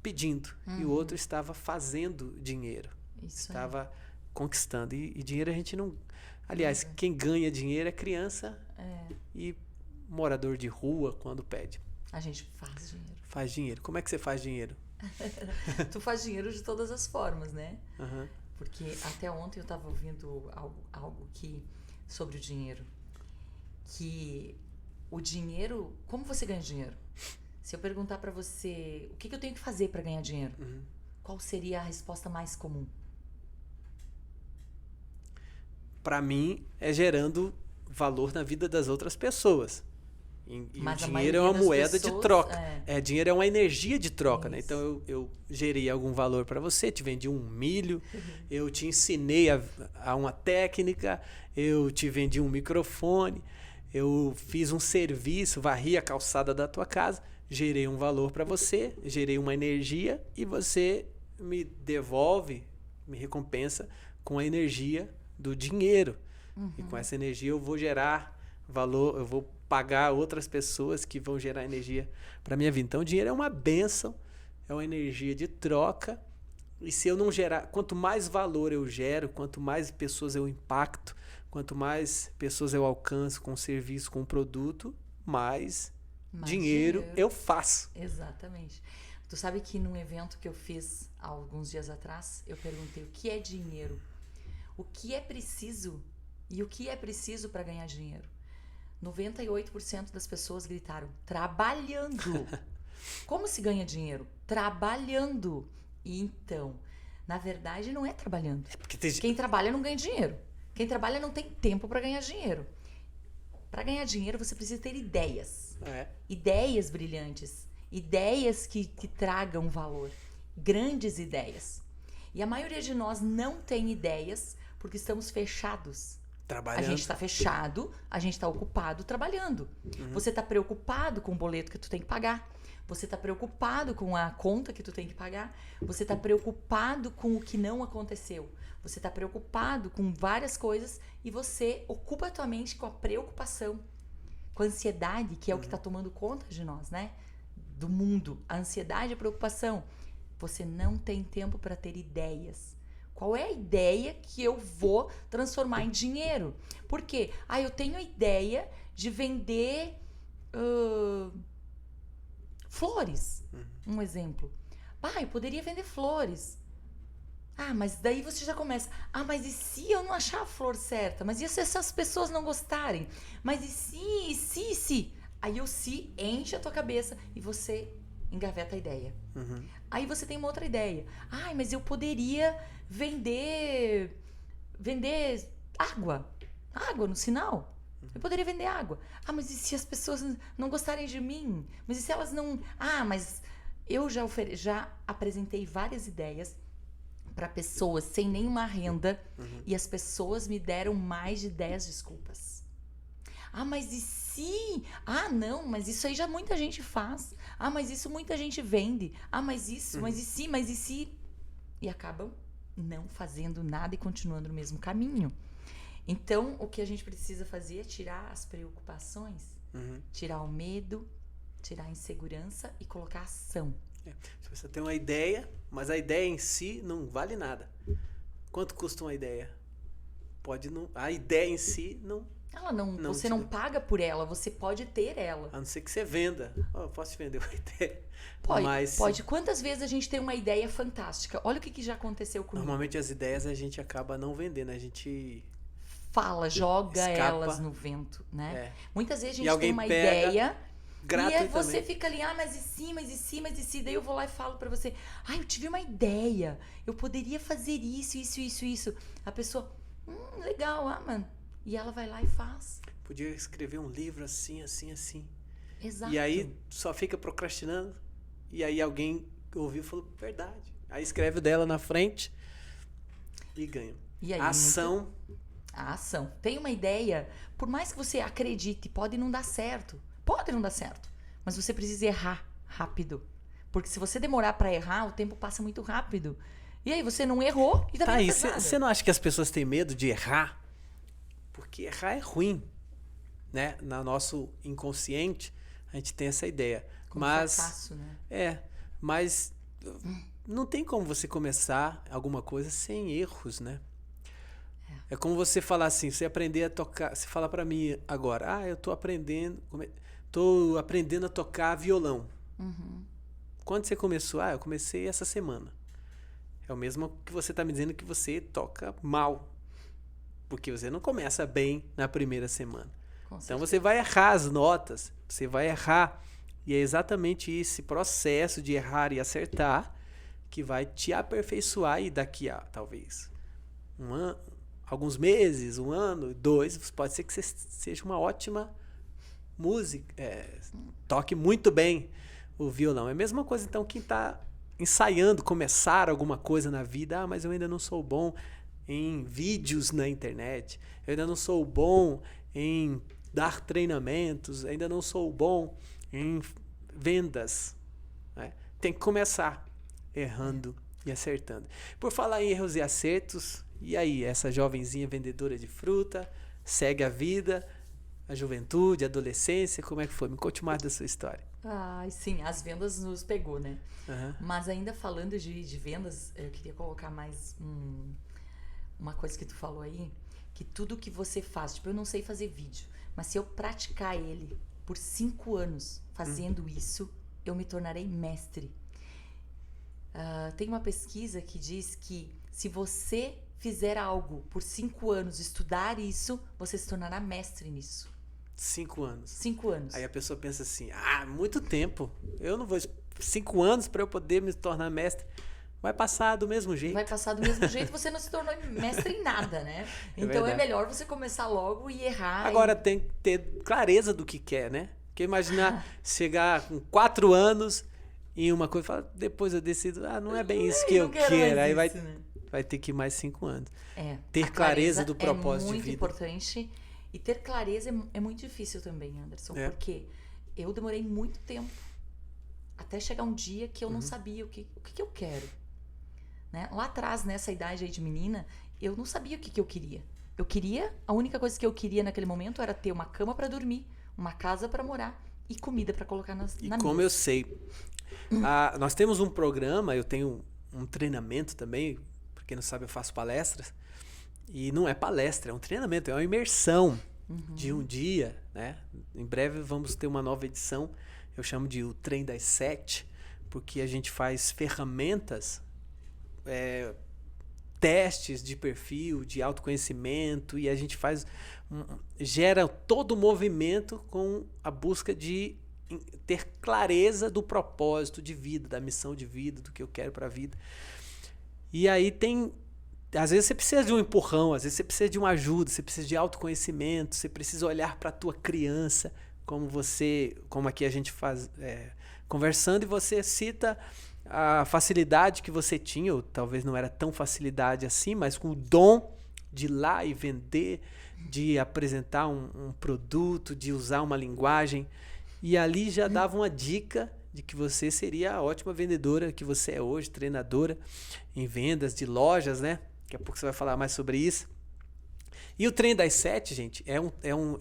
pedindo e o outro estava fazendo dinheiro. Estava conquistando. E dinheiro a gente não... Aliás, quem ganha dinheiro é criança e morador de rua quando pede. A gente faz dinheiro. Faz dinheiro. Como é que você faz dinheiro? Tu faz dinheiro de todas as formas, né? Porque até ontem eu estava ouvindo algo sobre o dinheiro. Que o dinheiro... Como você ganha dinheiro? Se eu perguntar para você, o que eu tenho que fazer para ganhar dinheiro? Qual seria a resposta mais comum? Para mim, é gerando valor na vida das outras pessoas. E o dinheiro é uma moeda de troca. Dinheiro é uma energia de troca, né? Então, eu gerei algum valor para você, te vendi um milho, eu te ensinei a uma técnica, eu te vendi um microfone, eu fiz um serviço, varri a calçada da tua casa, gerei um valor para você, gerei uma energia e você me devolve, me recompensa com a energia do dinheiro. E com essa energia eu vou gerar valor, eu vou pagar outras pessoas que vão gerar energia para minha vida. Então o dinheiro é uma bênção, é uma energia de troca. E se eu não gerar, quanto mais valor eu gero, quanto mais pessoas eu impacto, quanto mais pessoas eu alcanço com o serviço, com o produto, mais dinheiro eu faço. Exatamente. Tu sabe que num evento que eu fiz há alguns dias atrás, eu perguntei o que é dinheiro? O que é preciso e o que é preciso para ganhar dinheiro? 98% das pessoas gritaram, trabalhando. Como se ganha dinheiro? Trabalhando. E então, na verdade, não é trabalhando. Quem trabalha não ganha dinheiro. Quem trabalha não tem tempo para ganhar dinheiro. Para ganhar dinheiro, você precisa ter ideias. Ideias brilhantes. Ideias que tragam valor. Grandes ideias. E a maioria de nós não tem ideias porque estamos fechados. Trabalhando. A gente está fechado, a gente está ocupado trabalhando. Você está preocupado com o boleto que tu tem que pagar. Você está preocupado com a conta que tu tem que pagar. Você está preocupado com o que não aconteceu. Você está preocupado com várias coisas e você ocupa a tua mente com a preocupação, com a ansiedade, que é o que está tomando conta de nós, né? Do mundo. A ansiedade e a preocupação. Você não tem tempo para ter ideias. Qual é a ideia que eu vou transformar em dinheiro? Por quê? Eu tenho a ideia de vender flores. Um exemplo. Eu poderia vender flores. Mas daí você já começa. Mas e se eu não achar a flor certa? Mas e se essas pessoas não gostarem? Mas e se? Aí o se enche a tua cabeça e você engaveta a ideia. Aí você tem uma outra ideia. Mas eu poderia vender água no sinal. Eu poderia vender água. Mas e se as pessoas não gostarem de mim? Mas e se elas não... mas eu já apresentei várias ideias para pessoas sem nenhuma renda e as pessoas me deram mais de 10 desculpas. Mas e se? Não, mas isso aí já muita gente faz. Mas isso muita gente vende. Mas isso, mas e se? E acabam não fazendo nada e continuando no mesmo caminho. Então, o que a gente precisa fazer é tirar as preocupações, tirar o medo, tirar a insegurança e colocar ação. Se você tem uma ideia, mas a ideia em si não vale nada. Quanto custa uma ideia? A ideia em si não... Você não paga por ela, você pode ter ela. A não ser que você venda. Eu posso te vender uma ideia. Pode. Quantas vezes a gente tem uma ideia fantástica? Olha o que já aconteceu comigo. Normalmente as ideias a gente acaba não vendendo. A gente... joga elas no vento, né? Muitas vezes a gente tem uma ideia e você fica ali, mas e se? Daí eu vou lá e falo pra você, eu tive uma ideia, eu poderia fazer isso. A pessoa, legal, mano. E ela vai lá e faz. Podia escrever um livro assim. Exato. E aí só fica procrastinando. E aí alguém ouviu e falou, verdade. Aí escreve o dela na frente e ganha. E aí, ação. A ação. Tem uma ideia, por mais que você acredite, pode não dar certo. Mas você precisa errar rápido. Porque se você demorar pra errar, o tempo passa muito rápido. E aí você não errou e também não fez nada. Você não acha que as pessoas têm medo de errar? Porque errar é ruim, né? No nosso inconsciente, a gente tem essa ideia. Fracasso, né? Mas não tem como você começar alguma coisa sem erros, né? É como você falar assim, você aprender a tocar, você fala pra mim agora, eu tô aprendendo a tocar violão. Quando você começou? Eu comecei essa semana. É o mesmo que você está me dizendo que você toca mal. Porque você não começa bem na primeira semana. Então você vai errar as notas, você vai errar. E é exatamente esse processo de errar e acertar que vai te aperfeiçoar e daqui a talvez alguns meses, 1 ano, 2, pode ser que você seja uma ótima música, toque muito bem o violão. É a mesma coisa então quem está ensaiando começar alguma coisa na vida. Mas eu ainda não sou bom em vídeos na internet, eu ainda não sou bom em dar treinamentos, ainda não sou bom em vendas. Né? Tem que começar errando e acertando. Por falar em erros e acertos, e aí, essa jovenzinha vendedora de fruta, segue a vida, a juventude, a adolescência, como é que foi? Me conte mais da sua história. Sim, as vendas nos pegou, né? Uhum. Mas ainda falando de vendas, eu queria colocar mais uma coisa que tu falou aí, que tudo que você faz, tipo, eu não sei fazer vídeo, mas se eu praticar ele por 5 anos fazendo isso, eu me tornarei mestre. Tem uma pesquisa que diz que se você fizer algo por 5 anos, estudar isso, você se tornará mestre nisso. 5 anos. 5 anos. Aí a pessoa pensa assim, muito tempo, eu não vou... 5 anos para eu poder me tornar mestre. Vai passar do mesmo jeito. Vai passar do mesmo jeito, você não se tornou mestre em nada, né? Então é melhor você começar logo e errar. Agora tem que ter clareza do que quer, né? Porque imaginar chegar com 4 anos em uma coisa e falar, depois eu decido, não é bem isso que eu quero. Aí vai ter que ir mais 5 anos. Ter clareza do propósito de vida. É muito importante. E ter clareza é muito difícil também, Anderson. Porque eu demorei muito tempo até chegar um dia que eu não sabia o que eu quero. Né? Lá atrás, nessa idade aí de menina, eu não sabia o que eu queria. A única coisa que eu queria naquele momento era ter uma cama para dormir, uma casa para morar e comida para colocar na mesa. E como eu sei, nós temos um programa, eu tenho um treinamento também, pra quem não sabe eu faço palestras, e não é palestra, é um treinamento, é uma imersão de um dia, né? Em breve vamos ter uma nova edição, eu chamo de o Trem das 7, porque a gente faz ferramentas, testes de perfil, de autoconhecimento, e a gente gera todo o movimento com a busca de ter clareza do propósito de vida, da missão de vida, do que eu quero para a vida. E aí às vezes você precisa de um empurrão, às vezes você precisa de uma ajuda, você precisa de autoconhecimento, você precisa olhar para a tua criança, como aqui a gente faz, conversando, e você cita a facilidade que você tinha, ou talvez não era tão facilidade assim, mas com o dom de ir lá e vender, de apresentar um produto, de usar uma linguagem, e ali já dava uma dica de que você seria a ótima vendedora que você é hoje, treinadora em vendas de lojas, né? Daqui a pouco você vai falar mais sobre isso. E o Trem das 7, gente,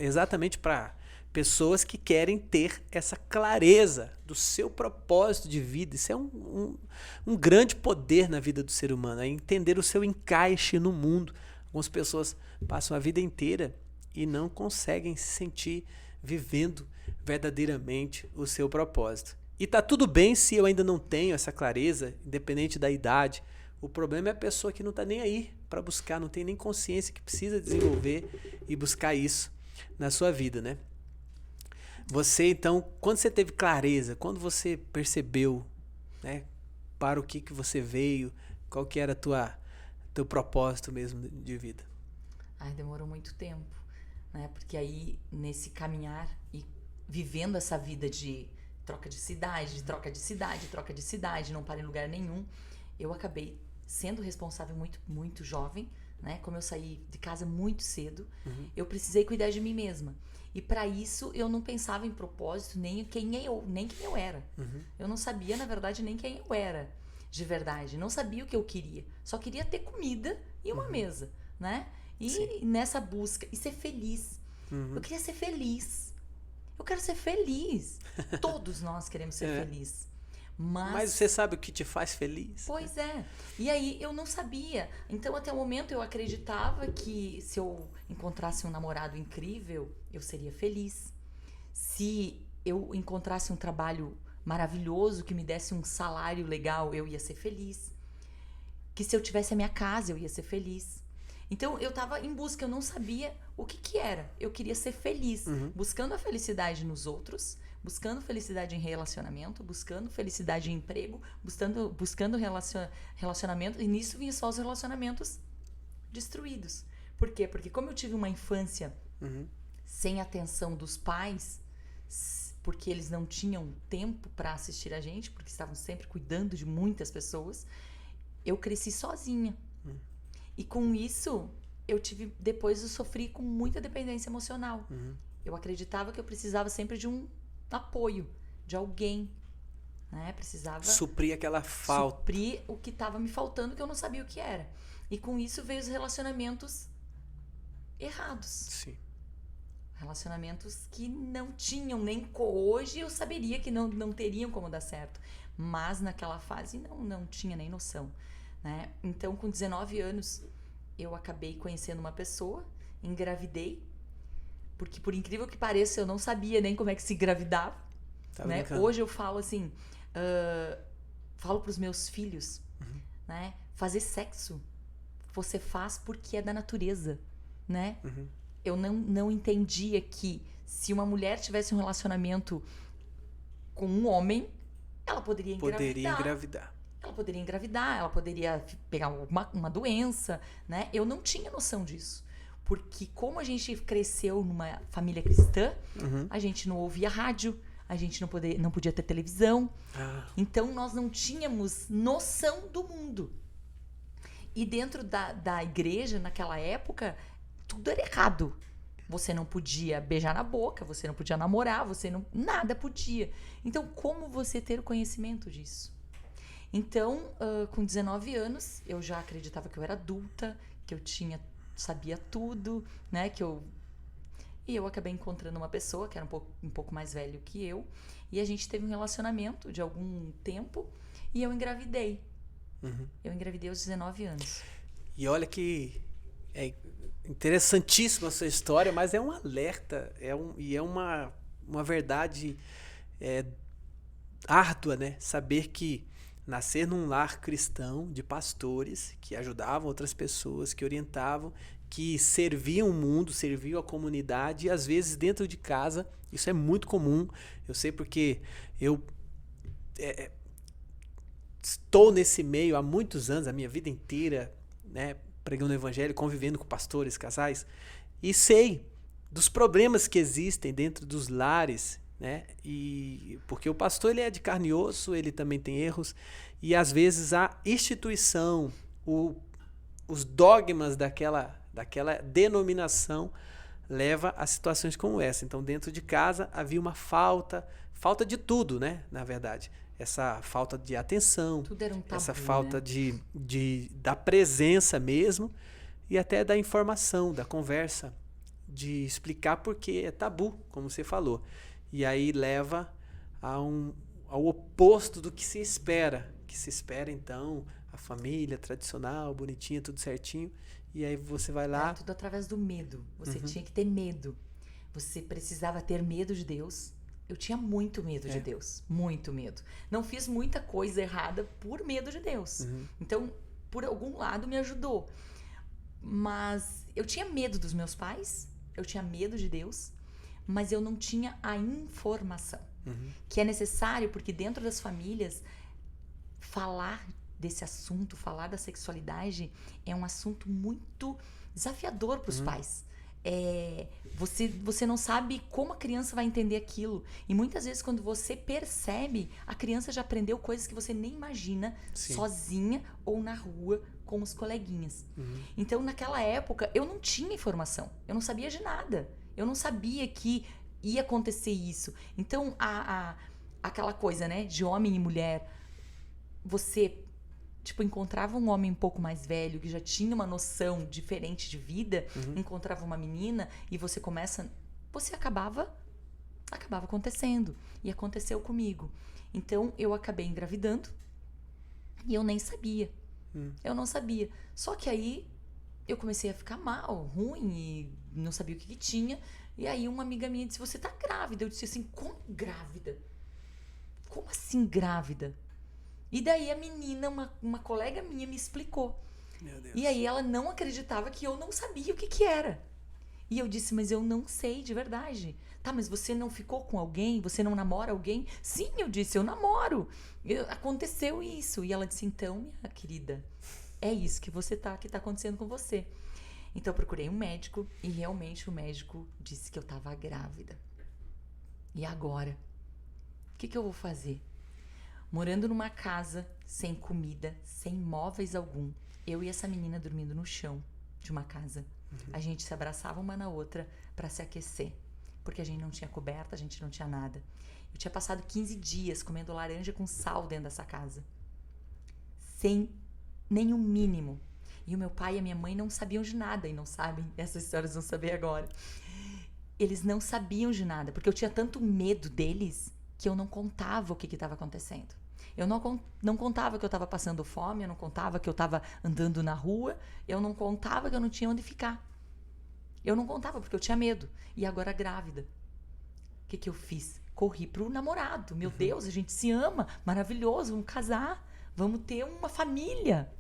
exatamente para pessoas que querem ter essa clareza do seu propósito de vida. Isso é um grande poder na vida do ser humano, é entender o seu encaixe no mundo. Algumas pessoas passam a vida inteira e não conseguem se sentir vivendo verdadeiramente o seu propósito. E tá tudo bem se eu ainda não tenho essa clareza, independente da idade. O problema é a pessoa que não tá nem aí para buscar, não tem nem consciência que precisa desenvolver e buscar isso na sua vida, né? Você, então, quando você teve clareza, quando você percebeu, né, para o que você veio, qual que era teu propósito mesmo de vida? Demorou muito tempo, né? Porque aí, nesse caminhar e vivendo essa vida de troca de cidade, não para em lugar nenhum, eu acabei sendo responsável muito, muito jovem, né? Como eu saí de casa muito cedo, eu precisei cuidar de mim mesma. E para isso eu não pensava em propósito, nem quem eu era. Eu não sabia, na verdade, nem quem eu era de verdade. Não sabia o que eu queria. Só queria ter comida e uma mesa, né? E nessa busca, e ser feliz. Eu queria ser feliz. Eu quero ser feliz. Todos nós queremos ser felizes. Mas você sabe o que te faz feliz? Pois é. E aí eu não sabia. Então até o momento eu acreditava que se eu encontrasse um namorado incrível, eu seria feliz. Se eu encontrasse um trabalho maravilhoso que me desse um salário legal, eu ia ser feliz. que se eu tivesse a minha casa eu ia ser feliz. Então eu tava em busca, eu não sabia o que era. Eu queria ser feliz, buscando a felicidade nos outros, buscando felicidade em relacionamento, buscando felicidade em emprego, buscando relacionamento, e nisso vinha só os relacionamentos destruídos. Por quê? Porque como eu tive uma infância sem atenção dos pais, porque eles não tinham tempo para assistir a gente, porque estavam sempre cuidando de muitas pessoas, eu cresci sozinha. E com isso, depois eu sofri com muita dependência emocional. Eu acreditava que eu precisava sempre de um apoio, de alguém, né? Precisava suprir aquela falta. Suprir o que estava me faltando, que eu não sabia o que era. E com isso veio os relacionamentos errados. Sim. Relacionamentos que não tinham nem hoje eu saberia que não teriam como dar certo. Mas naquela fase não tinha nem noção. Né? Então, com 19 anos, eu acabei conhecendo uma pessoa, engravidei, porque por incrível que pareça, eu não sabia nem como é que se engravidava. Né? Hoje eu falo assim, falo para os meus filhos, né? Fazer sexo você faz porque é da natureza. Né? Eu não entendia que se uma mulher tivesse um relacionamento com um homem, ela poderia engravidar. Ela poderia engravidar, ela poderia pegar uma doença, né? Eu não tinha noção disso. Porque como a gente cresceu numa família cristã, a gente não ouvia rádio, a gente não podia ter televisão. Então, nós não tínhamos noção do mundo. E dentro da igreja, naquela época, tudo era errado. Você não podia beijar na boca, você não podia namorar, nada podia. Então, como você ter o conhecimento disso? Então, com 19 anos, eu já acreditava que eu era adulta, que eu sabia tudo, né? E eu acabei encontrando uma pessoa que era um pouco mais velho que eu, e a gente teve um relacionamento de algum tempo, e eu engravidei. Eu engravidei aos 19 anos. E olha que é interessantíssima a sua história, mas é um alerta, é uma verdade árdua, né? Saber que nascer num lar cristão de pastores que ajudavam outras pessoas, que orientavam, que serviam o mundo, serviam a comunidade, e às vezes dentro de casa, isso é muito comum. Eu sei porque eu estou nesse meio há muitos anos, a minha vida inteira, né, pregando o evangelho, convivendo com pastores, casais, e sei dos problemas que existem dentro dos lares, né? E porque o pastor ele é de carne e osso, ele também tem erros, e às vezes a instituição, os dogmas daquela denominação leva a situações como essa. Então, dentro de casa havia uma falta de tudo, né? Na verdade, essa falta de atenção, tudo era um tabu, essa falta, né? da presença mesmo, e até da informação, da conversa, de explicar porque é tabu, como você falou. E aí leva ao oposto do que se espera. Que se espera, então, a família tradicional, bonitinha, tudo certinho. E aí você vai lá... tudo através do medo. Você tinha que ter medo. Você precisava ter medo de Deus. Eu tinha muito medo de Deus. Muito medo. Não fiz muita coisa errada por medo de Deus. Então, por algum lado, me ajudou. Mas eu tinha medo dos meus pais. Eu tinha medo de Deus. Mas eu não tinha a informação. Que é necessário, porque dentro das famílias, falar desse assunto, falar da sexualidade, é um assunto muito desafiador para os pais. Você não sabe como a criança vai entender aquilo. E muitas vezes, quando você percebe, a criança já aprendeu coisas que você nem imagina, sozinha ou na rua com os coleguinhas. Então, naquela época, eu não tinha informação. Eu não sabia de nada. Eu não sabia que ia acontecer isso. Então, aquela coisa, né, de homem e mulher, você, encontrava um homem um pouco mais velho, que já tinha uma noção diferente de vida, encontrava uma menina, e você acabava acontecendo. E aconteceu comigo. Então, eu acabei engravidando, e eu nem sabia. Eu não sabia. Só que aí, eu comecei a ficar mal, ruim, e não sabia o que tinha. E aí uma amiga minha disse, você tá grávida? Eu disse assim, como grávida? Como assim grávida? E daí a menina, uma colega minha, me explicou. Meu Deus. E aí ela não acreditava que eu não sabia o que era. E eu disse, mas eu não sei de verdade. Tá, mas você não ficou com alguém? Você não namora alguém? Sim, eu disse, eu namoro. Aconteceu isso. E ela disse, então, minha querida, é isso que tá acontecendo com você. Então eu procurei um médico e realmente o médico disse que eu estava grávida. E agora? O que eu vou fazer? Morando numa casa, sem comida, sem móveis algum. Eu e essa menina dormindo no chão de uma casa. A gente se abraçava uma na outra para se aquecer. Porque a gente não tinha coberta, a gente não tinha nada. Eu tinha passado 15 dias comendo laranja com sal dentro dessa casa. Sem nenhum mínimo. E o meu pai e a minha mãe não sabiam de nada. E não sabem, essas histórias vão saber agora. Eles não sabiam de nada. Porque eu tinha tanto medo deles que eu não contava o que estava acontecendo. Eu não contava que eu estava passando fome, eu não contava que eu estava andando na rua, eu não contava que eu não tinha onde ficar. Eu não contava porque eu tinha medo. E agora grávida. O que eu fiz? Corri pro namorado. Meu Deus, a gente se ama, maravilhoso, vamos casar, vamos ter uma família.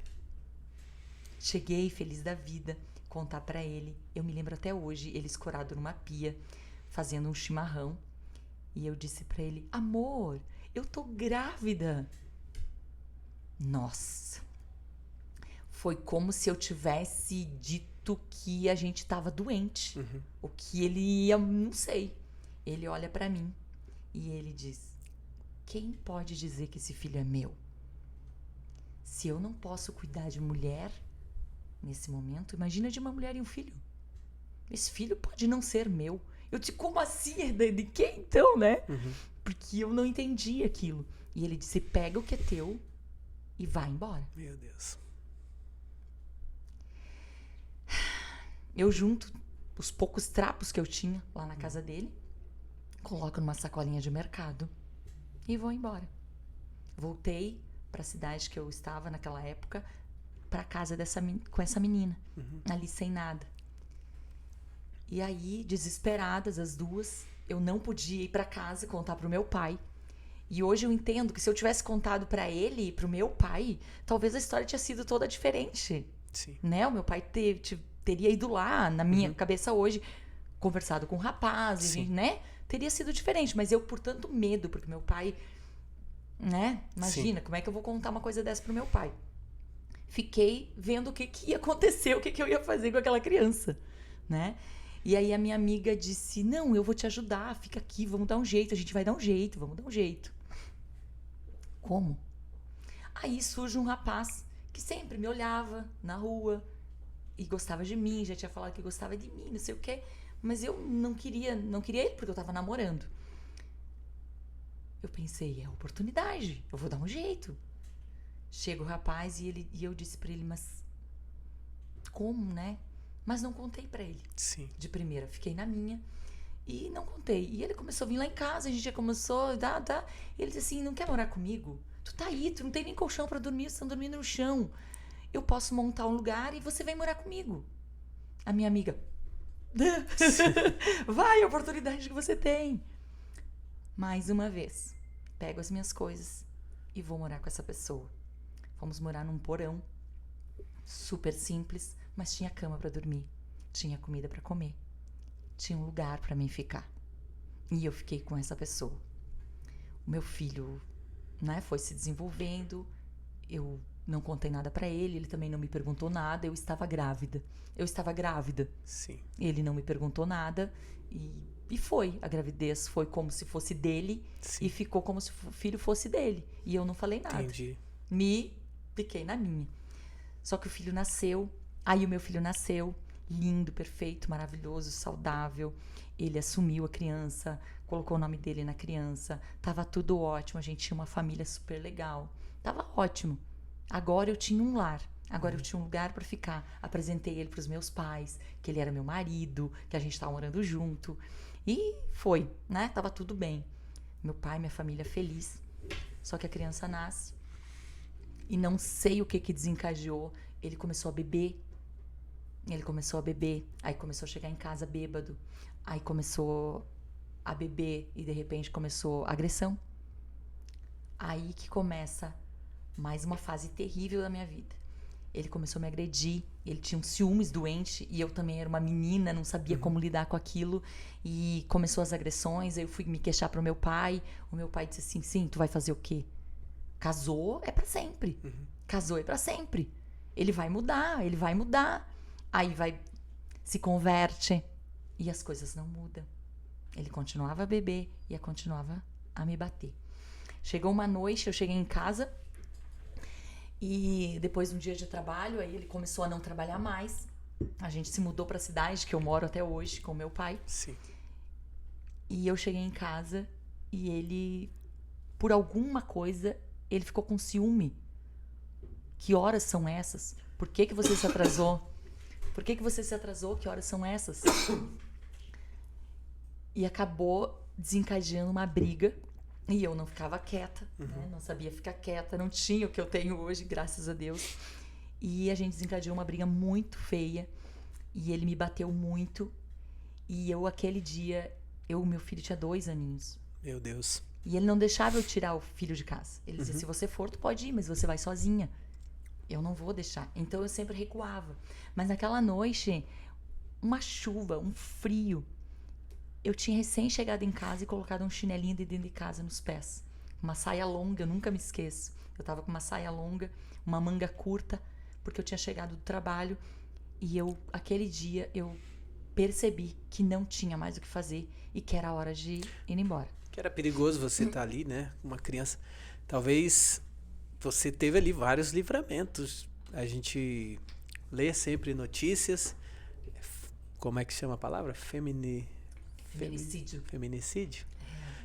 Cheguei feliz da vida, contar pra ele. Eu me lembro até hoje, ele escorado numa pia, fazendo um chimarrão. E eu disse pra ele, amor, eu tô grávida. Nossa. Foi como se eu tivesse dito que a gente tava doente. O que ele ia, não sei. Ele olha pra mim e ele diz, quem pode dizer que esse filho é meu? Se eu não posso cuidar de mulher nesse momento, imagina de uma mulher e um filho. Esse filho pode não ser meu. Eu disse, como assim? De quem então, né? Porque eu não entendi aquilo. E ele disse, pega o que é teu e vai embora. Meu Deus. Eu junto os poucos trapos que eu tinha lá na casa dele, coloco numa sacolinha de mercado e vou embora. Voltei para a cidade que eu estava naquela época, para casa com essa menina, ali sem nada. E aí, desesperadas as duas, eu não podia ir para casa contar pro meu pai. E hoje eu entendo que se eu tivesse contado para ele e pro meu pai, talvez a história tinha sido toda diferente. Sim. Né? O meu pai teria ido lá, na minha cabeça hoje, conversado com o rapaz, né? Teria sido diferente, mas eu por tanto medo, porque meu pai, né? Imagina, como é que eu vou contar uma coisa dessa pro meu pai? Fiquei vendo o que ia acontecer, o que eu ia fazer com aquela criança, né? E aí a minha amiga disse, não, eu vou te ajudar, fica aqui, vamos dar um jeito, a gente vai dar um jeito, vamos dar um jeito. Como? Aí surge um rapaz que sempre me olhava na rua e gostava de mim, já tinha falado que gostava de mim, não sei o quê, mas eu não queria ele porque eu tava namorando. Eu pensei, é oportunidade, eu vou dar um jeito. Chega o rapaz e eu disse pra ele, mas como, né? Mas não contei pra ele. Sim. De primeira, fiquei na minha e não contei. E ele começou a vir lá em casa, a gente já começou, E ele disse assim, não quer morar comigo? Tu tá aí, tu não tem nem colchão pra dormir, vocês estão dormindo no chão. Eu posso montar um lugar e você vem morar comigo. A minha amiga, vai, a oportunidade que você tem. Mais uma vez, pego as minhas coisas e vou morar com essa pessoa. Fomos morar num porão, super simples, mas tinha cama pra dormir, tinha comida pra comer, tinha um lugar pra mim ficar. E eu fiquei com essa pessoa. O meu filho, né, foi se desenvolvendo, eu não contei nada pra ele, ele também não me perguntou nada, eu estava grávida. Sim. Ele não me perguntou nada e foi. A gravidez foi como se fosse dele. Sim. E ficou como se o filho fosse dele. E eu não falei nada. Entendi. Me fiquei na minha. Só que o filho nasceu. Aí o meu filho nasceu, lindo, perfeito, maravilhoso, saudável. Ele assumiu a criança, colocou o nome dele na criança. Tava tudo ótimo, a gente tinha uma família super legal. Tava ótimo. Agora eu tinha um lar. Agora eu tinha um lugar para ficar. Apresentei ele pros meus pais, que ele era meu marido, que a gente tava morando junto. E foi, né? Tava tudo bem. Meu pai, minha família feliz. Só que a criança nasce. E não sei o que desencadeou. Ele começou a beber. Aí começou a chegar em casa bêbado. Aí começou a beber e de repente começou a agressão. Aí que começa Mais uma fase terrível da minha vida. Ele começou a me agredir, ele tinha um ciúmes doente, e eu também era uma menina, não sabia como lidar com aquilo, e começou as agressões, eu fui me queixar pro meu pai, o meu pai disse assim, sim, tu vai fazer o quê? Casou é pra sempre, casou é pra sempre, ele vai mudar, aí vai, se converte, e as coisas não mudam. Ele continuava a beber, e continuava a me bater. Chegou uma noite, eu cheguei em casa, e depois de um dia de trabalho, aí ele começou a não trabalhar mais. A gente se mudou para a cidade que eu moro até hoje com meu pai. Sim. E eu cheguei em casa e ele, por alguma coisa, ele ficou com ciúme. Que horas são essas? Por que você se atrasou? Por que você se atrasou? Que horas são essas? E acabou desencadeando uma briga. E eu não ficava quieta, né? Não sabia ficar quieta, não tinha o que eu tenho hoje, graças a Deus. E a gente desencadeou uma briga muito feia. E ele me bateu muito. E eu, aquele dia, meu filho tinha 2 aninhos. Meu Deus. E ele não deixava eu tirar o filho de casa. Ele dizia, se você for, tu pode ir, mas você vai sozinha. Eu não vou deixar. Então eu sempre recuava. Mas naquela noite, uma chuva, um frio. Eu tinha recém chegado em casa e colocado um chinelinho de dentro de casa nos pés. Uma saia longa, eu nunca me esqueço. Eu tava com uma saia longa, uma manga curta, porque eu tinha chegado do trabalho. E aquele dia, eu percebi que não tinha mais o que fazer e que era a hora de ir embora. Que era perigoso você estar ali, né? Uma criança. Talvez você teve ali vários livramentos. A gente lê sempre notícias. Como é que chama a palavra? Feminicídio. Feminicídio.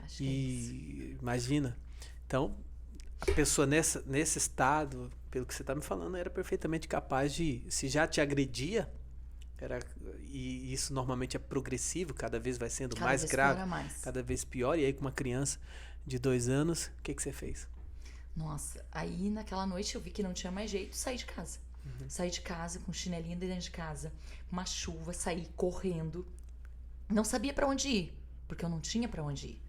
Acho que é isso. Imagina. Então, a pessoa nesse estado, pelo que você está me falando, era perfeitamente capaz de, se já te agredia, e isso normalmente é progressivo, cada vez vai sendo Cada mais vez grave, piora mais. cada vez pior. E aí, com uma criança de 2 anos, o que você fez? Nossa, aí naquela noite eu vi que não tinha mais jeito, saí de casa. Saí de casa com chinelinho dentro de casa, uma chuva, saí correndo. Não sabia pra onde ir, porque eu não tinha pra onde ir.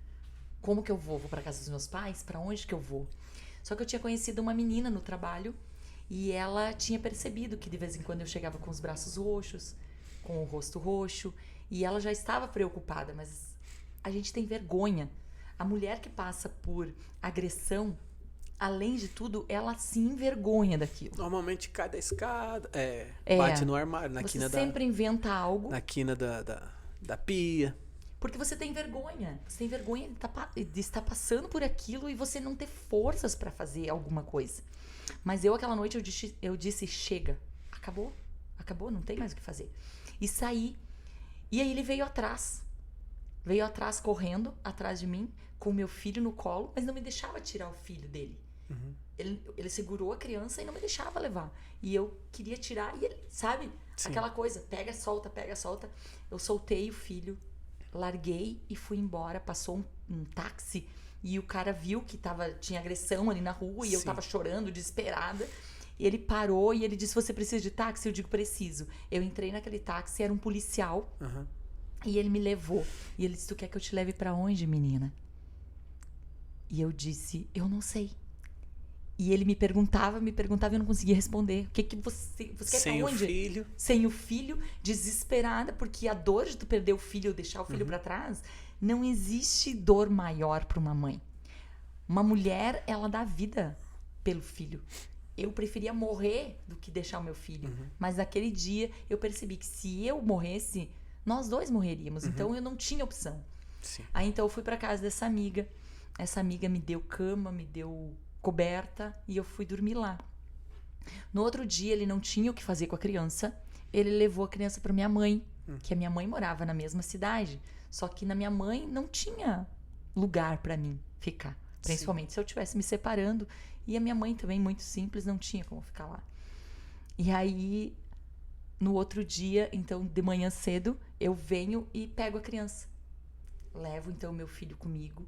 Como que eu vou? Vou pra casa dos meus pais? Pra onde que eu vou? Só que eu tinha conhecido uma menina no trabalho e ela tinha percebido que de vez em quando eu chegava com os braços roxos, com o rosto roxo, e ela já estava preocupada, mas a gente tem vergonha. A mulher que passa por agressão, além de tudo, ela se envergonha daquilo. Normalmente cai da escada, bate no armário, na quina sempre inventa algo. Na quina da pia. Porque você tem vergonha. Você tem vergonha de estar passando por aquilo e você não ter forças pra fazer alguma coisa. Mas aquela noite, eu disse, chega. Acabou, não tem mais o que fazer. E saí. E aí ele veio atrás. Veio atrás, correndo, atrás de mim, com meu filho no colo, mas não me deixava tirar o filho dele. Ele segurou a criança e não me deixava levar. E eu queria tirar, e ele, sabe? Sim. Aquela coisa, pega, solta. Eu soltei o filho, larguei e fui embora. Passou um táxi e o cara viu que tinha agressão ali na rua. E Sim. Eu tava chorando, desesperada. E ele parou e ele disse, você precisa de táxi? Eu digo, preciso. Eu entrei naquele táxi, era um policial. E ele me levou. E ele disse, tu quer que eu te leve pra onde, menina? E eu disse, eu não sei. E ele me perguntava e eu não conseguia responder. O que você quer Sem pra onde? Sem o filho. Sem o filho, desesperada, porque a dor de tu perder o filho ou deixar o filho pra trás, não existe dor maior pra uma mãe. Uma mulher, ela dá vida pelo filho. Eu preferia morrer do que deixar o meu filho. Mas naquele dia, eu percebi que se eu morresse, nós 2 morreríamos. Então, eu não tinha opção. Sim. Aí, então, eu fui pra casa dessa amiga. Essa amiga me deu cama, me deu coberta e eu fui dormir lá. No outro dia, ele não tinha o que fazer com a criança. Ele levou a criança para minha mãe, que a minha mãe morava na mesma cidade. Só que na minha mãe não tinha lugar para mim ficar. Principalmente Sim. se eu estivesse me separando. E a minha mãe também, muito simples, não tinha como ficar lá. E aí, no outro dia, então, de manhã cedo, eu venho e pego a criança. Levo, então, meu filho comigo.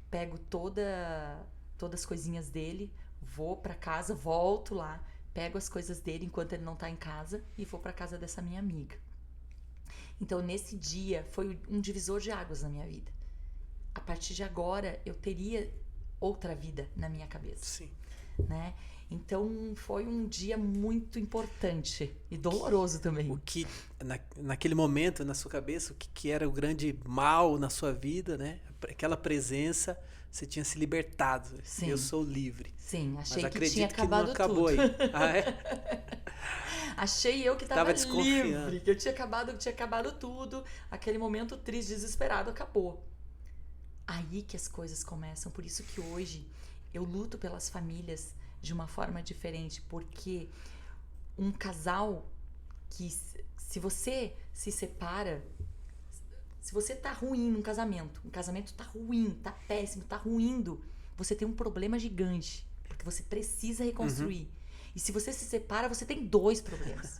Pego todas as coisinhas dele, vou pra casa, volto lá, pego as coisas dele enquanto ele não tá em casa e vou pra casa dessa minha amiga. Então, nesse dia, foi um divisor de águas na minha vida. A partir de agora, eu teria outra vida na minha cabeça. Sim. né? Então foi um dia muito importante e doloroso também. O que, naquele momento, na sua cabeça, o que era o grande mal na sua vida, né? Aquela presença, você tinha se libertado. Sim. Eu sou livre. Sim, achei Mas que acredito tinha que não acabado acabou tudo. aí. Ah, é? Achei eu que Tava tava desconfiando. livre, que eu tinha acabado tudo, aquele momento triste, desesperado, acabou. Aí que as coisas começam, por isso que hoje eu luto pelas famílias de uma forma diferente, porque um casal que, se você se separa, se você tá ruim num casamento, um casamento tá ruim, tá péssimo, tá ruindo, você tem um problema gigante, porque você precisa reconstruir. E se você se separa, você tem 2 problemas.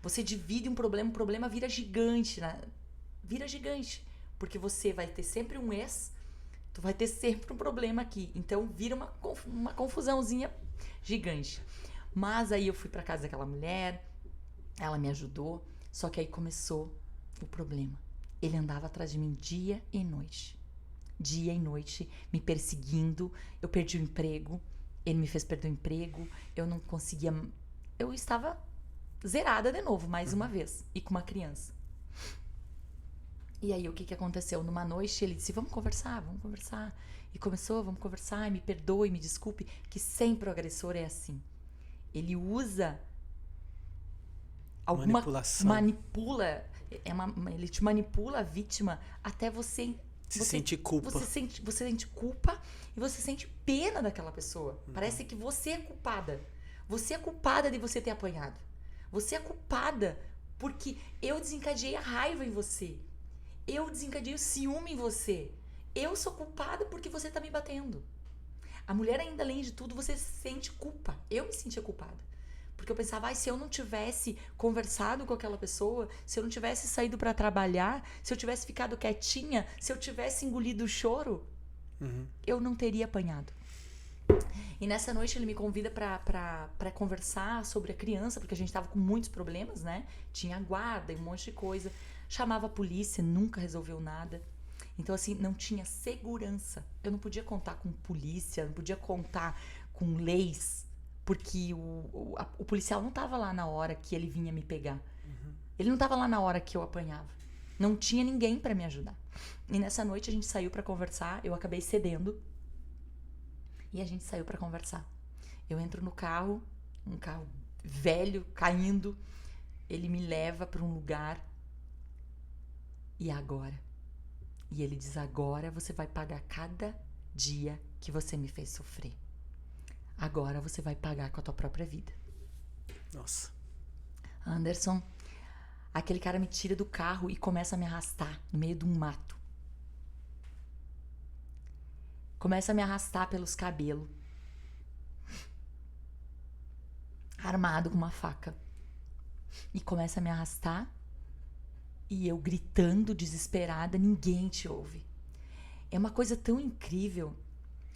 Você divide um problema, o problema vira gigante, né? Vira gigante, porque você vai ter sempre um ex, tu vai ter sempre um problema aqui. Então vira uma confusãozinha gigante. Mas aí eu fui pra casa daquela mulher, ela me ajudou, só que aí começou o problema. Ele andava atrás de mim dia e noite. Dia e noite, me perseguindo. Eu perdi o emprego, ele me fez perder o emprego, eu não conseguia... Eu estava zerada de novo, mais uma vez, e com uma criança. E aí, o que aconteceu? Numa noite, ele disse, vamos conversar. E começou, vamos conversar, me perdoe, me desculpe, que sempre o agressor é assim. Ele usa alguma... Manipulação. Ele te manipula a vítima até você... Você sente culpa. Você sente culpa e você sente pena daquela pessoa. Parece que você é culpada. Você é culpada de você ter apanhado. Você é culpada porque eu desencadeei a raiva em você. Eu desencadeei o ciúme em você. Eu sou culpada porque você tá me batendo. A mulher, ainda além de tudo, você sente culpa. Eu me sentia culpada. Porque eu pensava, se eu não tivesse conversado com aquela pessoa, se eu não tivesse saído pra trabalhar, se eu tivesse ficado quietinha, se eu tivesse engolido o choro, eu não teria apanhado. E nessa noite ele me convida pra conversar sobre a criança, porque a gente tava com muitos problemas, né? Tinha guarda e um monte de coisa. Chamava a polícia, nunca resolveu nada. Então, assim, não tinha segurança. Eu não podia contar com polícia, não podia contar com leis, porque o policial não tava lá na hora que ele vinha me pegar. Ele não tava lá na hora que eu apanhava. Não tinha ninguém pra me ajudar. E nessa noite a gente saiu pra conversar, eu acabei cedendo. E a gente saiu pra conversar. Eu entro no carro, um carro velho, caindo. Ele me leva pra um lugar. E agora? E ele diz, agora você vai pagar cada dia que você me fez sofrer. Agora você vai pagar com a tua própria vida. Nossa. Anderson, aquele cara me tira do carro e começa a me arrastar no meio de um mato. Começa a me arrastar pelos cabelos. Armado com uma faca. E começa a me arrastar. E eu gritando, desesperada, ninguém te ouve. É uma coisa tão incrível.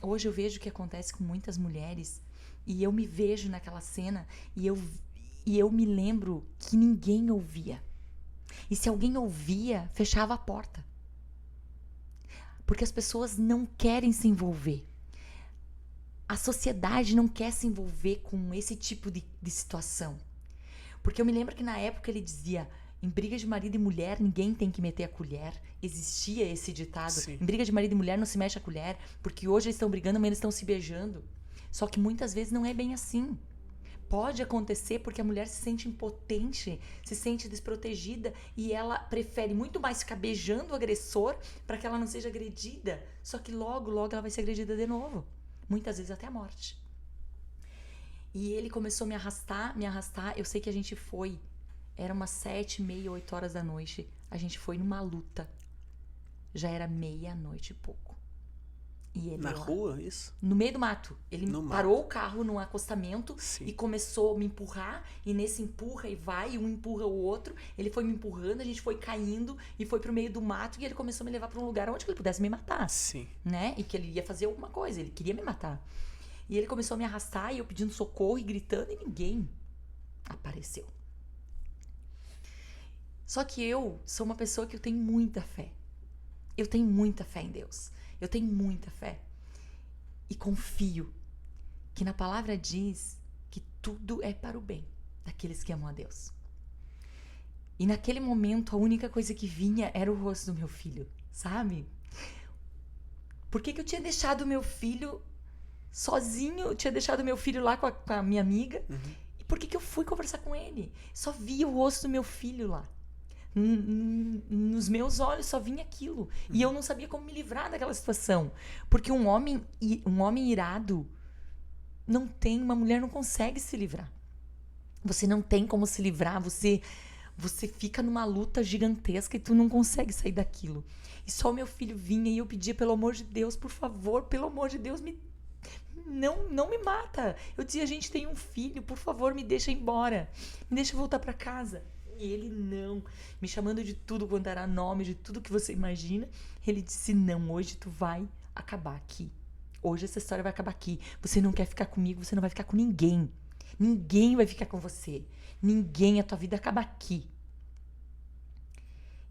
Hoje eu vejo o que acontece com muitas mulheres. E eu me vejo naquela cena. E eu me lembro que ninguém ouvia. E se alguém ouvia, fechava a porta. Porque as pessoas não querem se envolver. A sociedade não quer se envolver com esse tipo de situação. Porque eu me lembro que na época ele dizia, em briga de marido e mulher, ninguém tem que meter a colher. Existia esse ditado. Sim. Em briga de marido e mulher não se mexe a colher, porque hoje eles estão brigando, mas eles estão se beijando. Só que muitas vezes não é bem assim. Pode acontecer porque a mulher se sente impotente, se sente desprotegida e ela prefere muito mais ficar beijando o agressor para que ela não seja agredida. Só que logo, logo ela vai ser agredida de novo. Muitas vezes até a morte. E ele começou a me arrastar. Eu sei que a gente foi... Era umas 7h30, 8 horas da noite. A gente foi numa luta. Já era meia-noite e pouco. E ele Na rua, isso? No meio do mato. Ele parou o carro num acostamento. Sim. E começou a me empurrar. E nesse empurra e vai, um empurra o outro. Ele foi me empurrando, a gente foi caindo. E foi pro meio do mato. E ele começou a me levar pra um lugar onde ele pudesse me matar. Sim. Né? E que ele ia fazer alguma coisa. Ele queria me matar. E ele começou a me arrastar. E eu pedindo socorro e gritando. E ninguém apareceu. Só que eu sou uma pessoa que eu tenho muita fé. Eu tenho muita fé em Deus. Eu tenho muita fé. E confio que na palavra diz que tudo é para o bem daqueles que amam a Deus. E naquele momento, a única coisa que vinha era o rosto do meu filho, sabe? Por que eu tinha deixado o meu filho sozinho? Eu tinha deixado o meu filho lá com a minha amiga. E por que eu fui conversar com ele? Só via o rosto do meu filho lá. Nos meus olhos só vinha aquilo. E eu não sabia como me livrar daquela situação. Porque um homem irado não tem, uma mulher não consegue se livrar. Você não tem como se livrar, você fica numa luta gigantesca e tu não consegue sair daquilo. E só o meu filho vinha e eu pedia, pelo amor de Deus, por favor, pelo amor de Deus, não me mata. Eu dizia, a gente tem um filho, por favor, me deixa ir embora. Me deixa voltar para casa. E ele não, me chamando de tudo quanto era nome, de tudo que você imagina. Ele disse, não, hoje tu vai acabar aqui. Hoje essa história vai acabar aqui. Você não quer ficar comigo, você não vai ficar com ninguém. Ninguém vai ficar com você. Ninguém, a tua vida acaba aqui.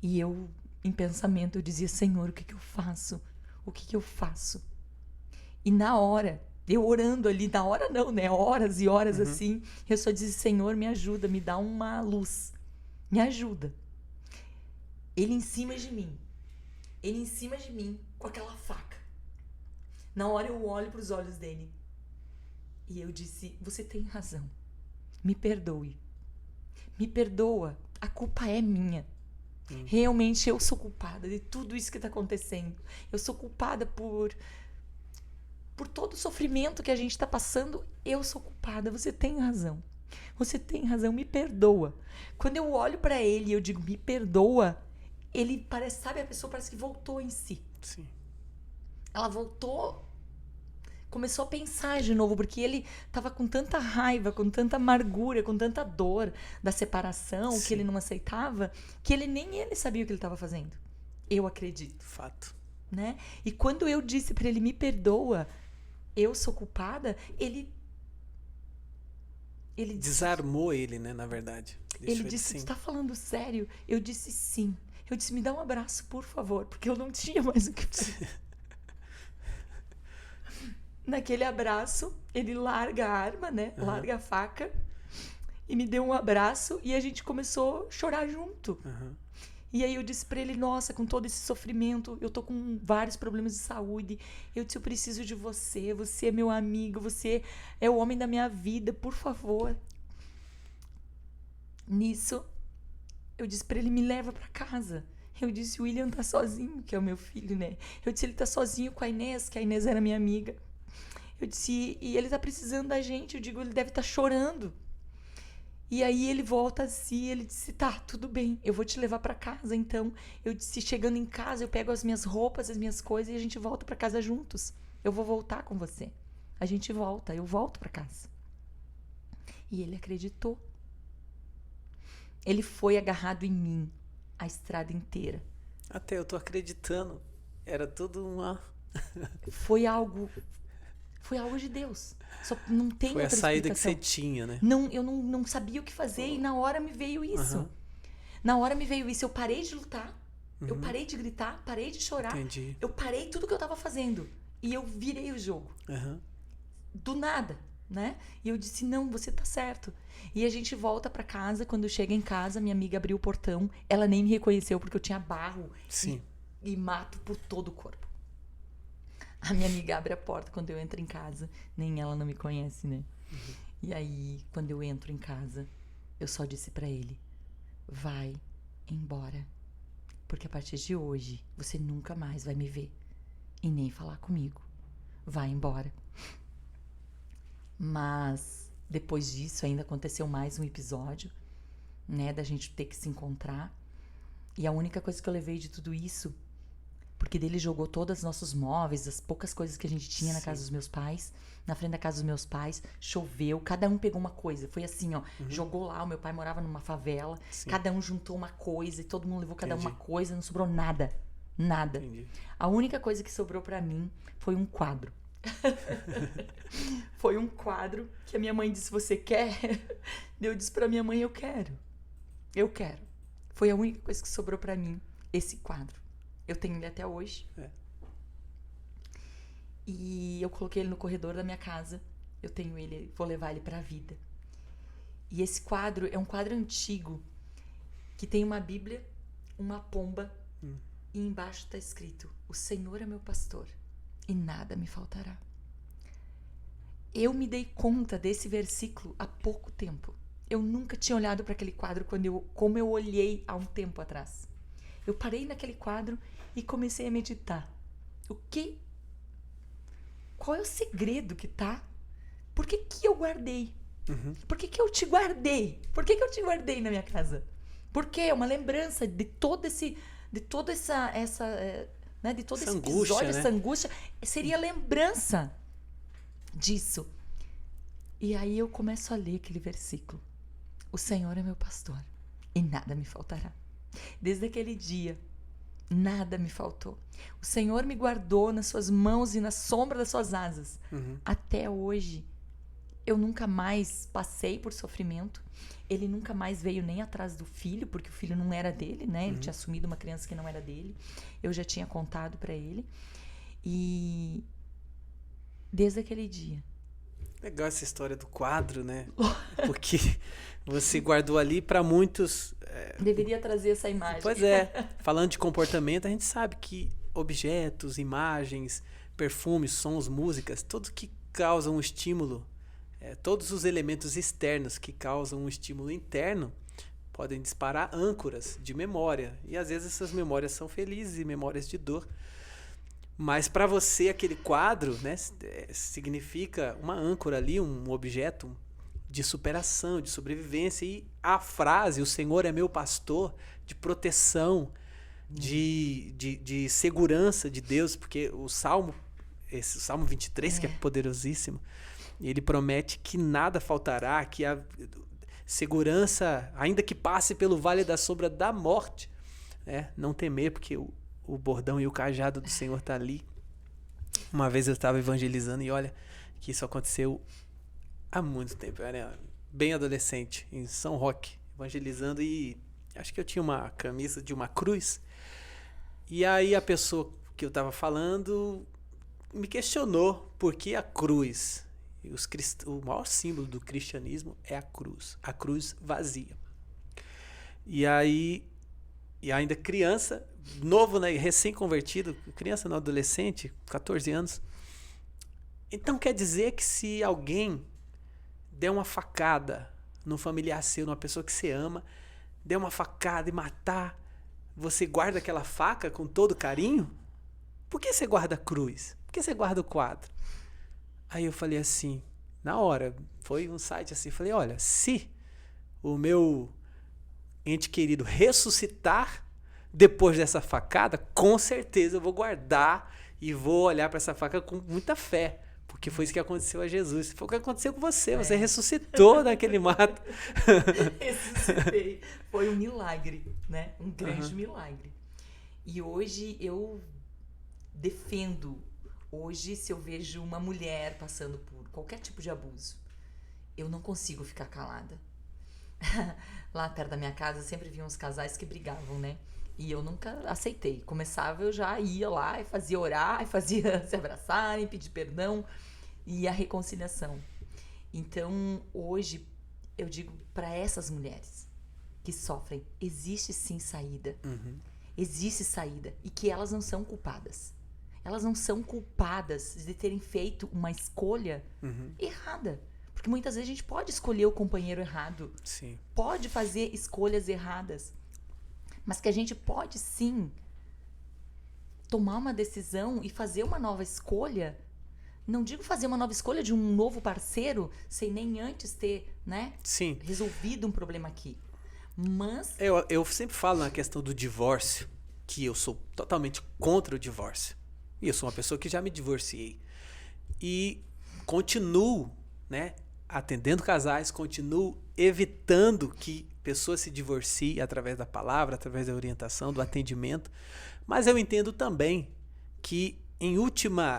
E eu, em pensamento, eu dizia, Senhor, o que eu faço? O que eu faço? E na hora, eu orando ali, na hora não, né? Horas e horas assim, eu só dizia, Senhor, me ajuda, me dá uma luz. Me ajuda. Ele em cima de mim. Ele em cima de mim, com aquela faca. Na hora eu olho para os olhos dele. E eu disse, você tem razão. Me perdoe. Me perdoa. A culpa é minha. Realmente eu sou culpada de tudo isso que está acontecendo. Eu sou culpada por todo o sofrimento que a gente está passando. Eu sou culpada. Você tem razão. Você tem razão. Me perdoa. Quando eu olho para ele e eu digo, me perdoa, ele parece, sabe, a pessoa parece que voltou em si. Sim. Ela voltou, começou a pensar de novo, porque ele estava com tanta raiva, com tanta amargura, com tanta dor da separação, Sim. que ele não aceitava, que nem ele sabia o que ele estava fazendo. Eu acredito. Fato. Né? E quando eu disse para ele, me perdoa, eu sou culpada, ele desarmou ele, né, na verdade. Ele disse, tu tá falando sério? Eu disse, sim. Eu disse, me dá um abraço, por favor, porque eu não tinha mais o que fazer. Naquele abraço, ele larga a arma, né? Larga a faca e me deu um abraço e a gente começou a chorar junto. E aí eu disse pra ele, nossa, com todo esse sofrimento, eu tô com vários problemas de saúde, eu disse, eu preciso de você, você é meu amigo, você é o homem da minha vida, por favor. Nisso, eu disse pra ele, me leva pra casa. Eu disse, o William tá sozinho, que é o meu filho, né? Eu disse, ele tá sozinho com a Inês, que a Inês era minha amiga. Eu disse, e ele tá precisando da gente. Eu digo, ele deve estar chorando. E aí ele volta assim, ele disse, tá, tudo bem, eu vou te levar pra casa, então. Eu disse, chegando em casa, eu pego as minhas roupas, as minhas coisas e a gente volta pra casa juntos. Eu vou voltar com você. A gente volta, eu volto pra casa. E ele acreditou. Ele foi agarrado em mim a estrada inteira. Até eu tô acreditando. Era tudo uma... Foi algo de Deus. Só não tem outra explicação. Foi a saída que você tinha, né? Eu não sabia o que fazer e na hora me veio isso. Na hora me veio isso. Eu parei de lutar. Eu parei de gritar. Parei de chorar. Entendi. Eu parei tudo que eu tava fazendo. E eu virei o jogo. Do nada, né? E eu disse, não, você tá certo. E a gente volta pra casa. Quando chega em casa, minha amiga abriu o portão. Ela nem me reconheceu porque eu tinha barro. Sim. E mato por todo o corpo. A minha amiga abre a porta quando eu entro em casa. Nem ela não me conhece, né? E aí, quando eu entro em casa, eu só disse pra ele, vai embora. Porque a partir de hoje, você nunca mais vai me ver. E nem falar comigo. Vai embora. Mas, depois disso, ainda aconteceu mais um episódio, né? Da gente ter que se encontrar. E a única coisa que eu levei de tudo isso... Porque dele jogou todos os nossos móveis, as poucas coisas que a gente tinha na casa dos meus pais, na frente da casa dos meus pais, choveu, cada um pegou uma coisa. Foi assim, ó, jogou lá, o meu pai morava numa favela, cada um juntou uma coisa e todo mundo levou cada uma coisa, não sobrou nada. Nada. Entendi. A única coisa que sobrou pra mim foi um quadro. Foi um quadro que a minha mãe disse, você quer? Eu disse pra minha mãe, eu quero. Eu quero. Foi a única coisa que sobrou pra mim, esse quadro. Eu tenho ele até hoje. E eu coloquei ele no corredor da minha casa. eu tenho ele, vou levar ele para a vida. E esse quadro é um quadro antigo, que tem uma Bíblia, uma pomba, e embaixo está escrito: o Senhor é meu pastor e nada me faltará. Eu me dei conta desse versículo há pouco tempo. Eu nunca tinha olhado para aquele quadro como eu olhei há um tempo atrás. Eu parei naquele quadro e comecei a meditar. Qual é o segredo que tá? Por que eu guardei? Por que eu te guardei? Por que eu te guardei na minha casa? Porque é uma lembrança de todo esse episódio, angústia, né? essa angústia. Seria lembrança disso. E aí eu começo a ler aquele versículo: o Senhor é meu pastor e nada me faltará. Desde aquele dia, nada me faltou. O Senhor me guardou nas suas mãos e na sombra das suas asas. Até hoje, eu nunca mais passei por sofrimento. Ele nunca mais veio nem atrás do filho, porque o filho não era dele, né? Ele tinha assumido uma criança que não era dele. Eu já tinha contado para ele. E desde aquele dia. Legal essa história do quadro, né? Porque você guardou ali para muitos. Deveria trazer essa imagem. Pois é. Falando de comportamento, a gente sabe que objetos, imagens, perfumes, sons, músicas, tudo que causa um estímulo, todos os elementos externos que causam um estímulo interno podem disparar âncoras de memória. E às vezes essas memórias são felizes e memórias de dor. Mas para você aquele quadro, né, significa uma âncora ali, um objeto de superação, de sobrevivência. E a frase, o Senhor é meu pastor, de proteção, de segurança de Deus, porque o Salmo 23, que é poderosíssimo, ele promete que nada faltará, que a segurança, ainda que passe pelo vale da sombra da morte, não temer, porque o bordão e o cajado do Senhor está ali. Uma vez eu estava evangelizando e olha que isso aconteceu há muito tempo. Eu era bem adolescente, em São Roque, evangelizando, e acho que eu tinha uma camisa de uma cruz. E aí a pessoa que eu estava falando me questionou por que a cruz. O maior símbolo do cristianismo é a cruz vazia. E aí, e ainda criança, novo, né, recém-convertido, criança não, adolescente, 14 anos. Então quer dizer que se alguém der uma facada num familiar seu, numa pessoa que você ama, der uma facada e matar, você guarda aquela faca com todo carinho? Por que você guarda a cruz? Por que você guarda o quadro? Aí eu falei assim, na hora, foi um site assim, falei, olha, se o meu ente querido ressuscitar depois dessa facada, com certeza eu vou guardar e vou olhar para essa faca com muita fé, porque foi isso que aconteceu a Jesus. Foi o que aconteceu com você, você ressuscitou daquele mato. Ressuscitei. Foi um milagre, né? Um grande milagre. E hoje eu defendo. Hoje, se eu vejo uma mulher passando por qualquer tipo de abuso, eu não consigo ficar calada. Lá perto da minha casa, sempre vi uns casais que brigavam, né? E eu nunca aceitei. Começava, eu já ia lá e fazia orar, e fazia se abraçarem, pedir perdão e a reconciliação. Então, hoje, eu digo para essas mulheres que sofrem, existe sim saída. Existe saída. E que elas não são culpadas. Elas não são culpadas de terem feito uma escolha errada. Porque muitas vezes a gente pode escolher o companheiro errado. Sim. Pode fazer escolhas erradas. Mas que a gente pode sim tomar uma decisão e fazer uma nova escolha. Não digo fazer uma nova escolha de um novo parceiro sem nem antes ter, né, Sim. resolvido um problema aqui. Mas Eu sempre falo na questão do divórcio, que eu sou totalmente contra o divórcio. E eu sou uma pessoa que já me divorciei. E continuo, né, atendendo casais, continuo evitando que pessoas se divorciem através da palavra, através da orientação, do atendimento. Mas eu entendo também que,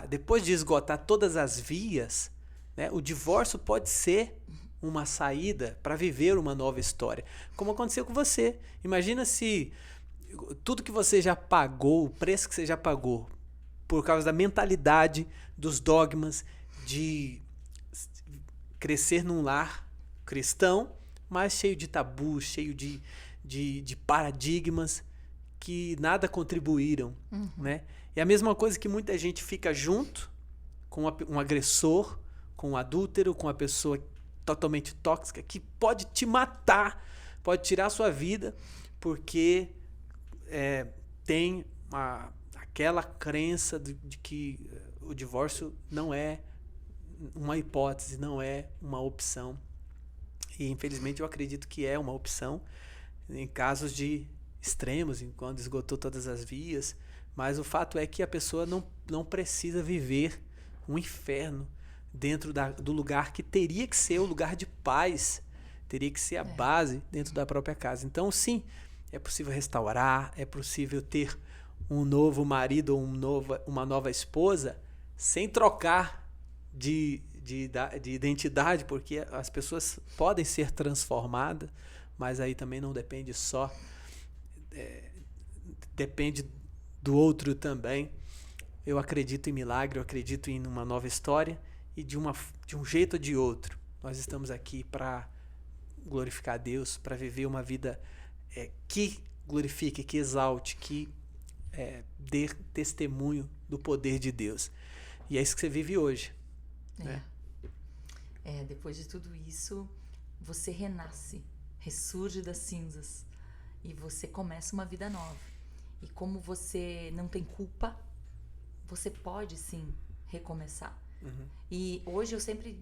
depois de esgotar todas as vias, né, o divórcio pode ser uma saída para viver uma nova história. Como aconteceu com você. Imagina se tudo que você já pagou, o preço que você já pagou, por causa da mentalidade, dos dogmas, de crescer num lar cristão, mas cheio de tabus, cheio de paradigmas que nada contribuíram, né? É a mesma coisa que muita gente fica junto com um agressor, com um adúltero, com uma pessoa totalmente tóxica, que pode te matar, pode tirar a sua vida, porque tem aquela crença de que o divórcio não é uma hipótese, não é uma opção. E infelizmente eu acredito que é uma opção em casos de extremos, quando esgotou todas as vias, mas o fato é que a pessoa não precisa viver um inferno dentro do lugar que teria que ser o lugar de paz, teria que ser a base dentro da própria casa. Então, sim, é possível restaurar, é possível ter um novo marido ou uma nova esposa sem trocar de identidade, porque as pessoas podem ser transformadas, mas aí também não depende só, depende do outro também. Eu acredito em milagre, eu acredito em uma nova história, e de um jeito ou de outro, nós estamos aqui para glorificar a Deus, para viver uma vida que glorifique, que exalte, que dê testemunho do poder de Deus. E é isso que você vive hoje. Né? Depois de tudo isso, você renasce, ressurge das cinzas e você começa uma vida nova. E como você não tem culpa, você pode sim recomeçar. E hoje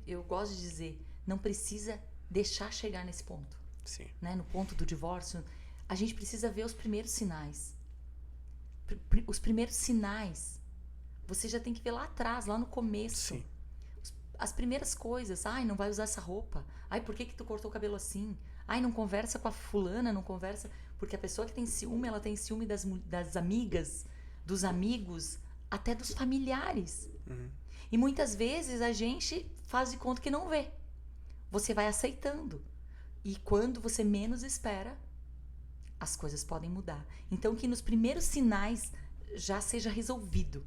eu gosto de dizer, não precisa deixar chegar nesse ponto. Sim. Né? No ponto do divórcio, a gente precisa ver os primeiros sinais. Os primeiros sinais, você já tem que ver lá atrás, lá no começo. Sim. As primeiras coisas. Ai, não vai usar essa roupa. Ai, por que tu cortou o cabelo assim? Ai, não conversa com a fulana, não conversa... Porque a pessoa que tem ciúme, ela tem ciúme das amigas, dos amigos, até dos familiares. E muitas vezes a gente faz de conta que não vê. Você vai aceitando. E quando você menos espera, as coisas podem mudar. Então, que nos primeiros sinais já seja resolvido.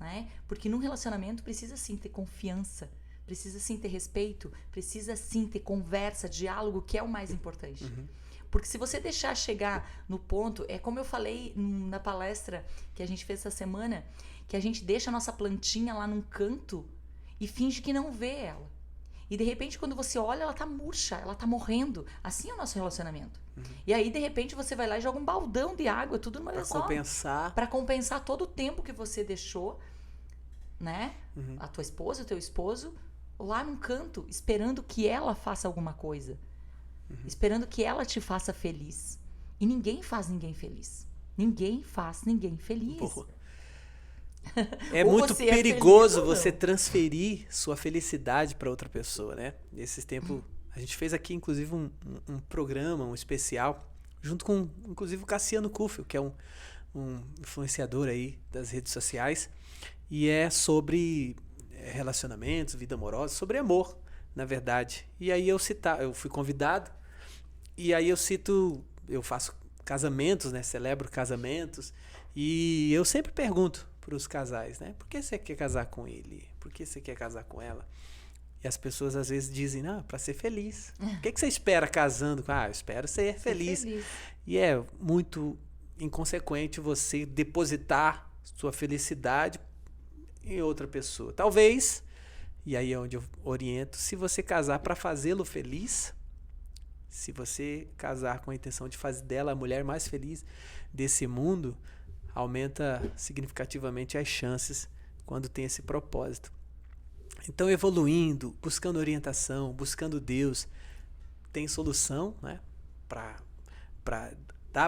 Né? Porque num relacionamento precisa sim ter confiança, precisa sim ter respeito, precisa sim ter conversa, diálogo, que é o mais importante. Porque se você deixar chegar no ponto, é como eu falei na palestra que a gente fez essa semana, que a gente deixa a nossa plantinha lá num canto e finge que não vê ela. E de repente, quando você olha, ela tá murcha, ela tá morrendo. Assim é o nosso relacionamento. E aí, de repente, você vai lá e joga um baldão de água, tudo numa vez só. Pra compensar todo o tempo que você deixou, né? A tua esposa, o teu esposo, lá num canto, esperando que ela faça alguma coisa. Esperando que ela te faça feliz. E ninguém faz ninguém feliz. Ninguém faz ninguém feliz. É muito perigoso você transferir sua felicidade para outra pessoa, né? Nesses tempos, a gente fez aqui, inclusive, um programa, um especial, junto com, inclusive, o Cassiano Kufel, que é um influenciador aí das redes sociais, e é sobre relacionamentos, vida amorosa, sobre amor, na verdade. E aí eu fui convidado, e aí eu faço casamentos, né? Celebro casamentos, e eu sempre pergunto para os casais, né? Por que você quer casar com ele? Por que você quer casar com ela? E as pessoas às vezes dizem, para ser feliz. O que você espera casando? Eu espero ser feliz. E é muito inconsequente você depositar sua felicidade em outra pessoa. Talvez, e aí é onde eu oriento, se você casar para fazê-lo feliz, se você casar com a intenção de fazer dela a mulher mais feliz desse mundo, aumenta significativamente as chances quando tem esse propósito. Então, evoluindo, buscando orientação, buscando Deus, tem solução, né?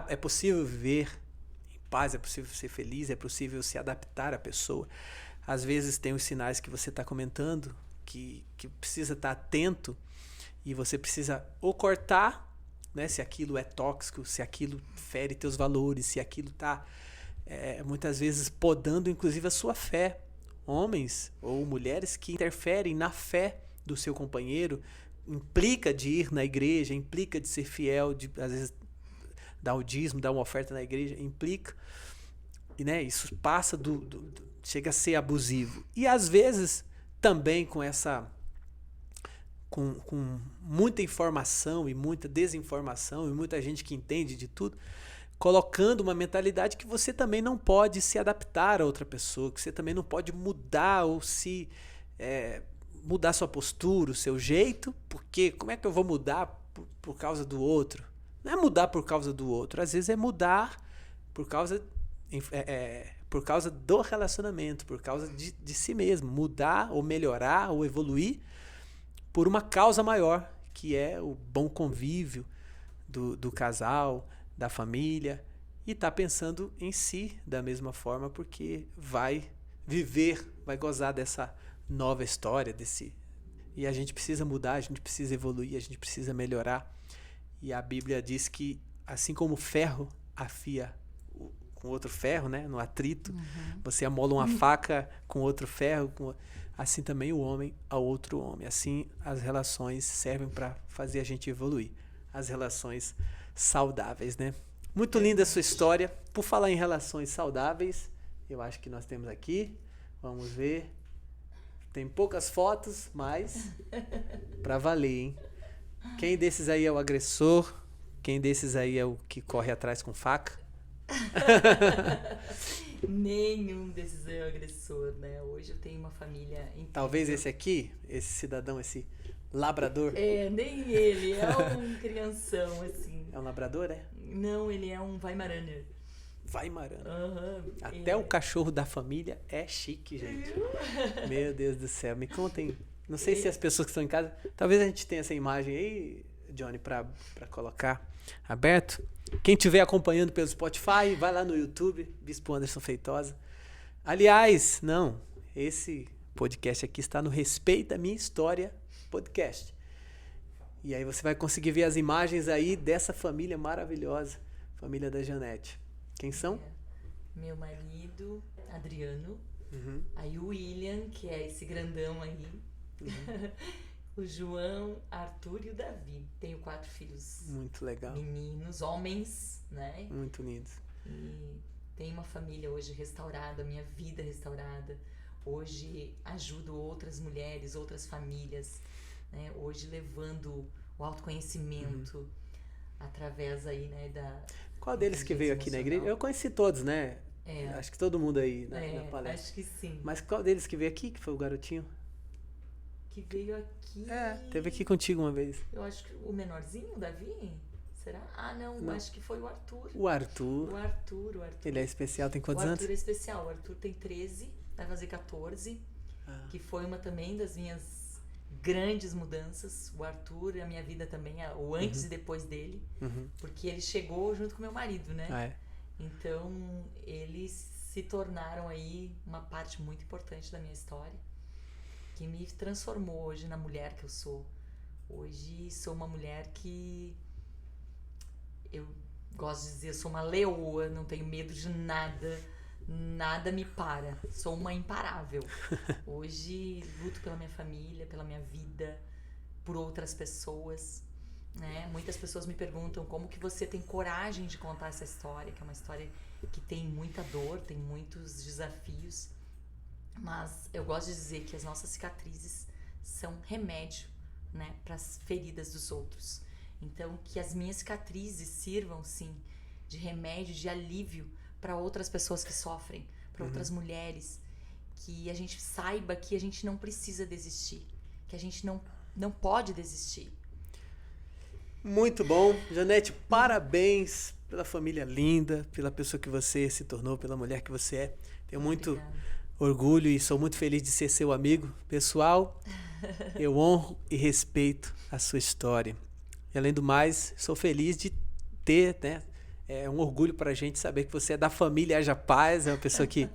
É possível viver em paz, é possível ser feliz, é possível se adaptar à pessoa. Às vezes tem os sinais que você está comentando, que precisa estar atento, e você precisa ou cortar, né? Se aquilo é tóxico, se aquilo fere teus valores, se aquilo está muitas vezes podando inclusive a sua fé. Homens ou mulheres que interferem na fé do seu companheiro, implica de ir na igreja, implica de ser fiel, de às vezes dar o dízimo, dar uma oferta na igreja, implica, e, né, isso passa chega a ser abusivo. E às vezes também com com muita informação e muita desinformação e muita gente que entende de tudo, colocando uma mentalidade que você também não pode se adaptar a outra pessoa, que você também não pode mudar ou mudar sua postura, o seu jeito, porque como é que eu vou mudar por causa do outro? Não é mudar por causa do outro, às vezes é mudar por causa do relacionamento, por causa de si mesmo, mudar ou melhorar ou evoluir por uma causa maior, que é o bom convívio do casal, da família, e tá pensando em si da mesma forma, porque vai viver, vai gozar dessa nova história, e a gente precisa mudar, a gente precisa evoluir, a gente precisa melhorar. E a Bíblia diz que assim como o ferro afia com outro ferro, né, no atrito, você amola uma faca com outro ferro, assim também o homem ao outro homem. Assim as relações servem para fazer a gente evoluir, as relações saudáveis, né? Muito linda a sua história. Por falar em relações saudáveis, eu acho que nós temos aqui, vamos ver, tem poucas fotos, mas para valer, hein? Quem desses aí é o agressor? Quem desses aí é o que corre atrás com faca? Nenhum desses é o agressor, né? Hoje eu tenho uma família incrível. Talvez esse aqui, esse cidadão, esse labrador. Nem ele, é um crianção, assim. É um labrador, é? Não, ele é um Weimaraner. Weimaraner. Até o cachorro da família é chique, gente. Meu Deus do céu, me contem. Não sei se as pessoas que estão em casa... Talvez a gente tenha essa imagem aí, Johnny, para colocar aberto. Quem estiver acompanhando pelo Spotify, vai lá no YouTube, Bispo Anderson Feitosa. Aliás, não, esse podcast aqui está no Respeita a Minha História podcast. E aí você vai conseguir ver as imagens aí dessa família maravilhosa, família da Janete. Quem são? Meu marido, Adriano. Aí o William, que é esse grandão aí. O João, Arthur e o Davi. Tenho 4 filhos. Muito legal. Meninos, homens, né? Muito lindos. E tenho uma família hoje restaurada, minha vida restaurada. Hoje ajudo outras mulheres, outras famílias, né? Hoje levando o autoconhecimento através aí, né, da... Qual deles que veio aqui na igreja? Eu conheci todos, né? Acho que todo mundo aí na palestra. Acho que sim. Mas qual deles que veio aqui, que foi o garotinho? Que veio aqui... teve aqui contigo uma vez. Eu acho que o menorzinho, o Davi? Será? Não, acho que foi o Arthur. O Arthur. Ele é especial, tem quantos anos? O Arthur é especial. O Arthur tem 13, vai fazer 14. Que foi uma também das minhas grandes mudanças. O Arthur, a minha vida também, o antes e depois dele. Porque ele chegou junto com meu marido, né? Então, eles se tornaram aí uma parte muito importante da minha história, que me transformou hoje na mulher que eu sou. Hoje sou uma mulher que... Eu gosto de dizer, eu sou uma leoa, não tenho medo de nada, nada me para. Sou uma imparável. Hoje luto pela minha família, pela minha vida, por outras pessoas, né? Muitas pessoas me perguntam como que você tem coragem de contar essa história, que é uma história que tem muita dor, tem muitos desafios. Mas eu gosto de dizer que as nossas cicatrizes são remédio, né, para as feridas dos outros. Então, que as minhas cicatrizes sirvam, sim, de remédio, de alívio para outras pessoas que sofrem, para outras mulheres. Que a gente saiba que a gente não precisa desistir, que a gente não pode desistir. Muito bom. Janete, parabéns pela família linda, pela pessoa que você se tornou, pela mulher que você é. Tenho muito orgulho e sou muito feliz de ser seu amigo pessoal. Eu honro e respeito a sua história. E além do mais, sou feliz de ter, né? É um orgulho pra gente saber que você é da família Haja Paz, é uma pessoa que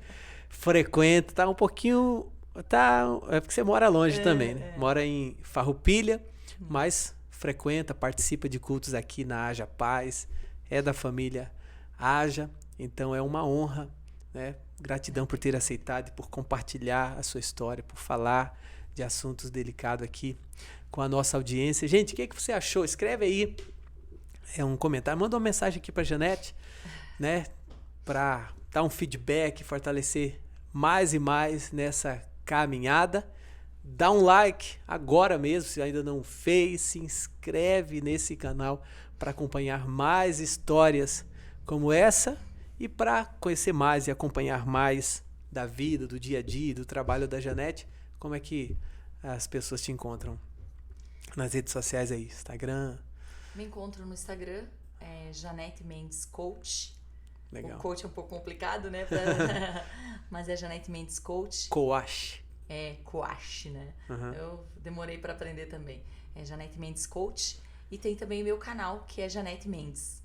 frequenta, tá um pouquinho... é porque você mora longe também, né? Mora em Farroupilha, mas frequenta, participa de cultos aqui na Haja Paz, é da família Haja, então é uma honra, né? Gratidão por ter aceitado e por compartilhar a sua história, por falar de assuntos delicados aqui com a nossa audiência. Gente, o que você achou? Escreve aí um comentário, manda uma mensagem aqui para Janete, né? Para dar um feedback, fortalecer mais e mais nessa caminhada dá um like agora mesmo, se ainda não fez, se inscreve nesse canal para acompanhar mais histórias como essa e para conhecer mais e acompanhar mais da vida, do dia a dia, do trabalho da Janete. Como é que as pessoas te encontram nas redes sociais aí? Instagram? Me encontro no Instagram, Janete Mendes Coach. Legal. O coach é um pouco complicado, né? Mas é Janete Mendes Coach. Coach. Coach, né? Uhum. Eu demorei para aprender também. É Janete Mendes Coach. E tem também o meu canal, que é Janete Mendes.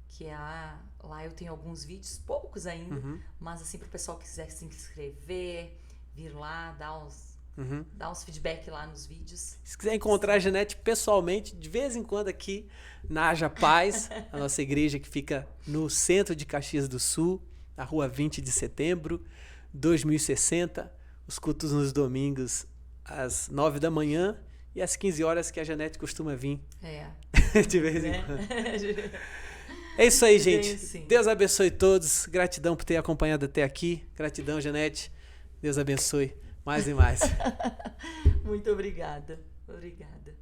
Que lá eu tenho alguns vídeos, poucos ainda. Mas assim, pro pessoal que quiser se inscrever, vir lá, dar uns feedback lá nos vídeos. Se quiser encontrar a Janete pessoalmente, de vez em quando aqui na Haja Paz, a nossa igreja que fica no centro de Caxias do Sul, na rua 20 de setembro, 2060. Os cultos nos domingos às 9 da manhã e às 15 horas que a Janete costuma vir. De vez em quando. É isso aí, gente. Sim. Deus abençoe todos. Gratidão por ter acompanhado até aqui. Gratidão, Janete. Deus abençoe mais e mais. Muito obrigada. Obrigada.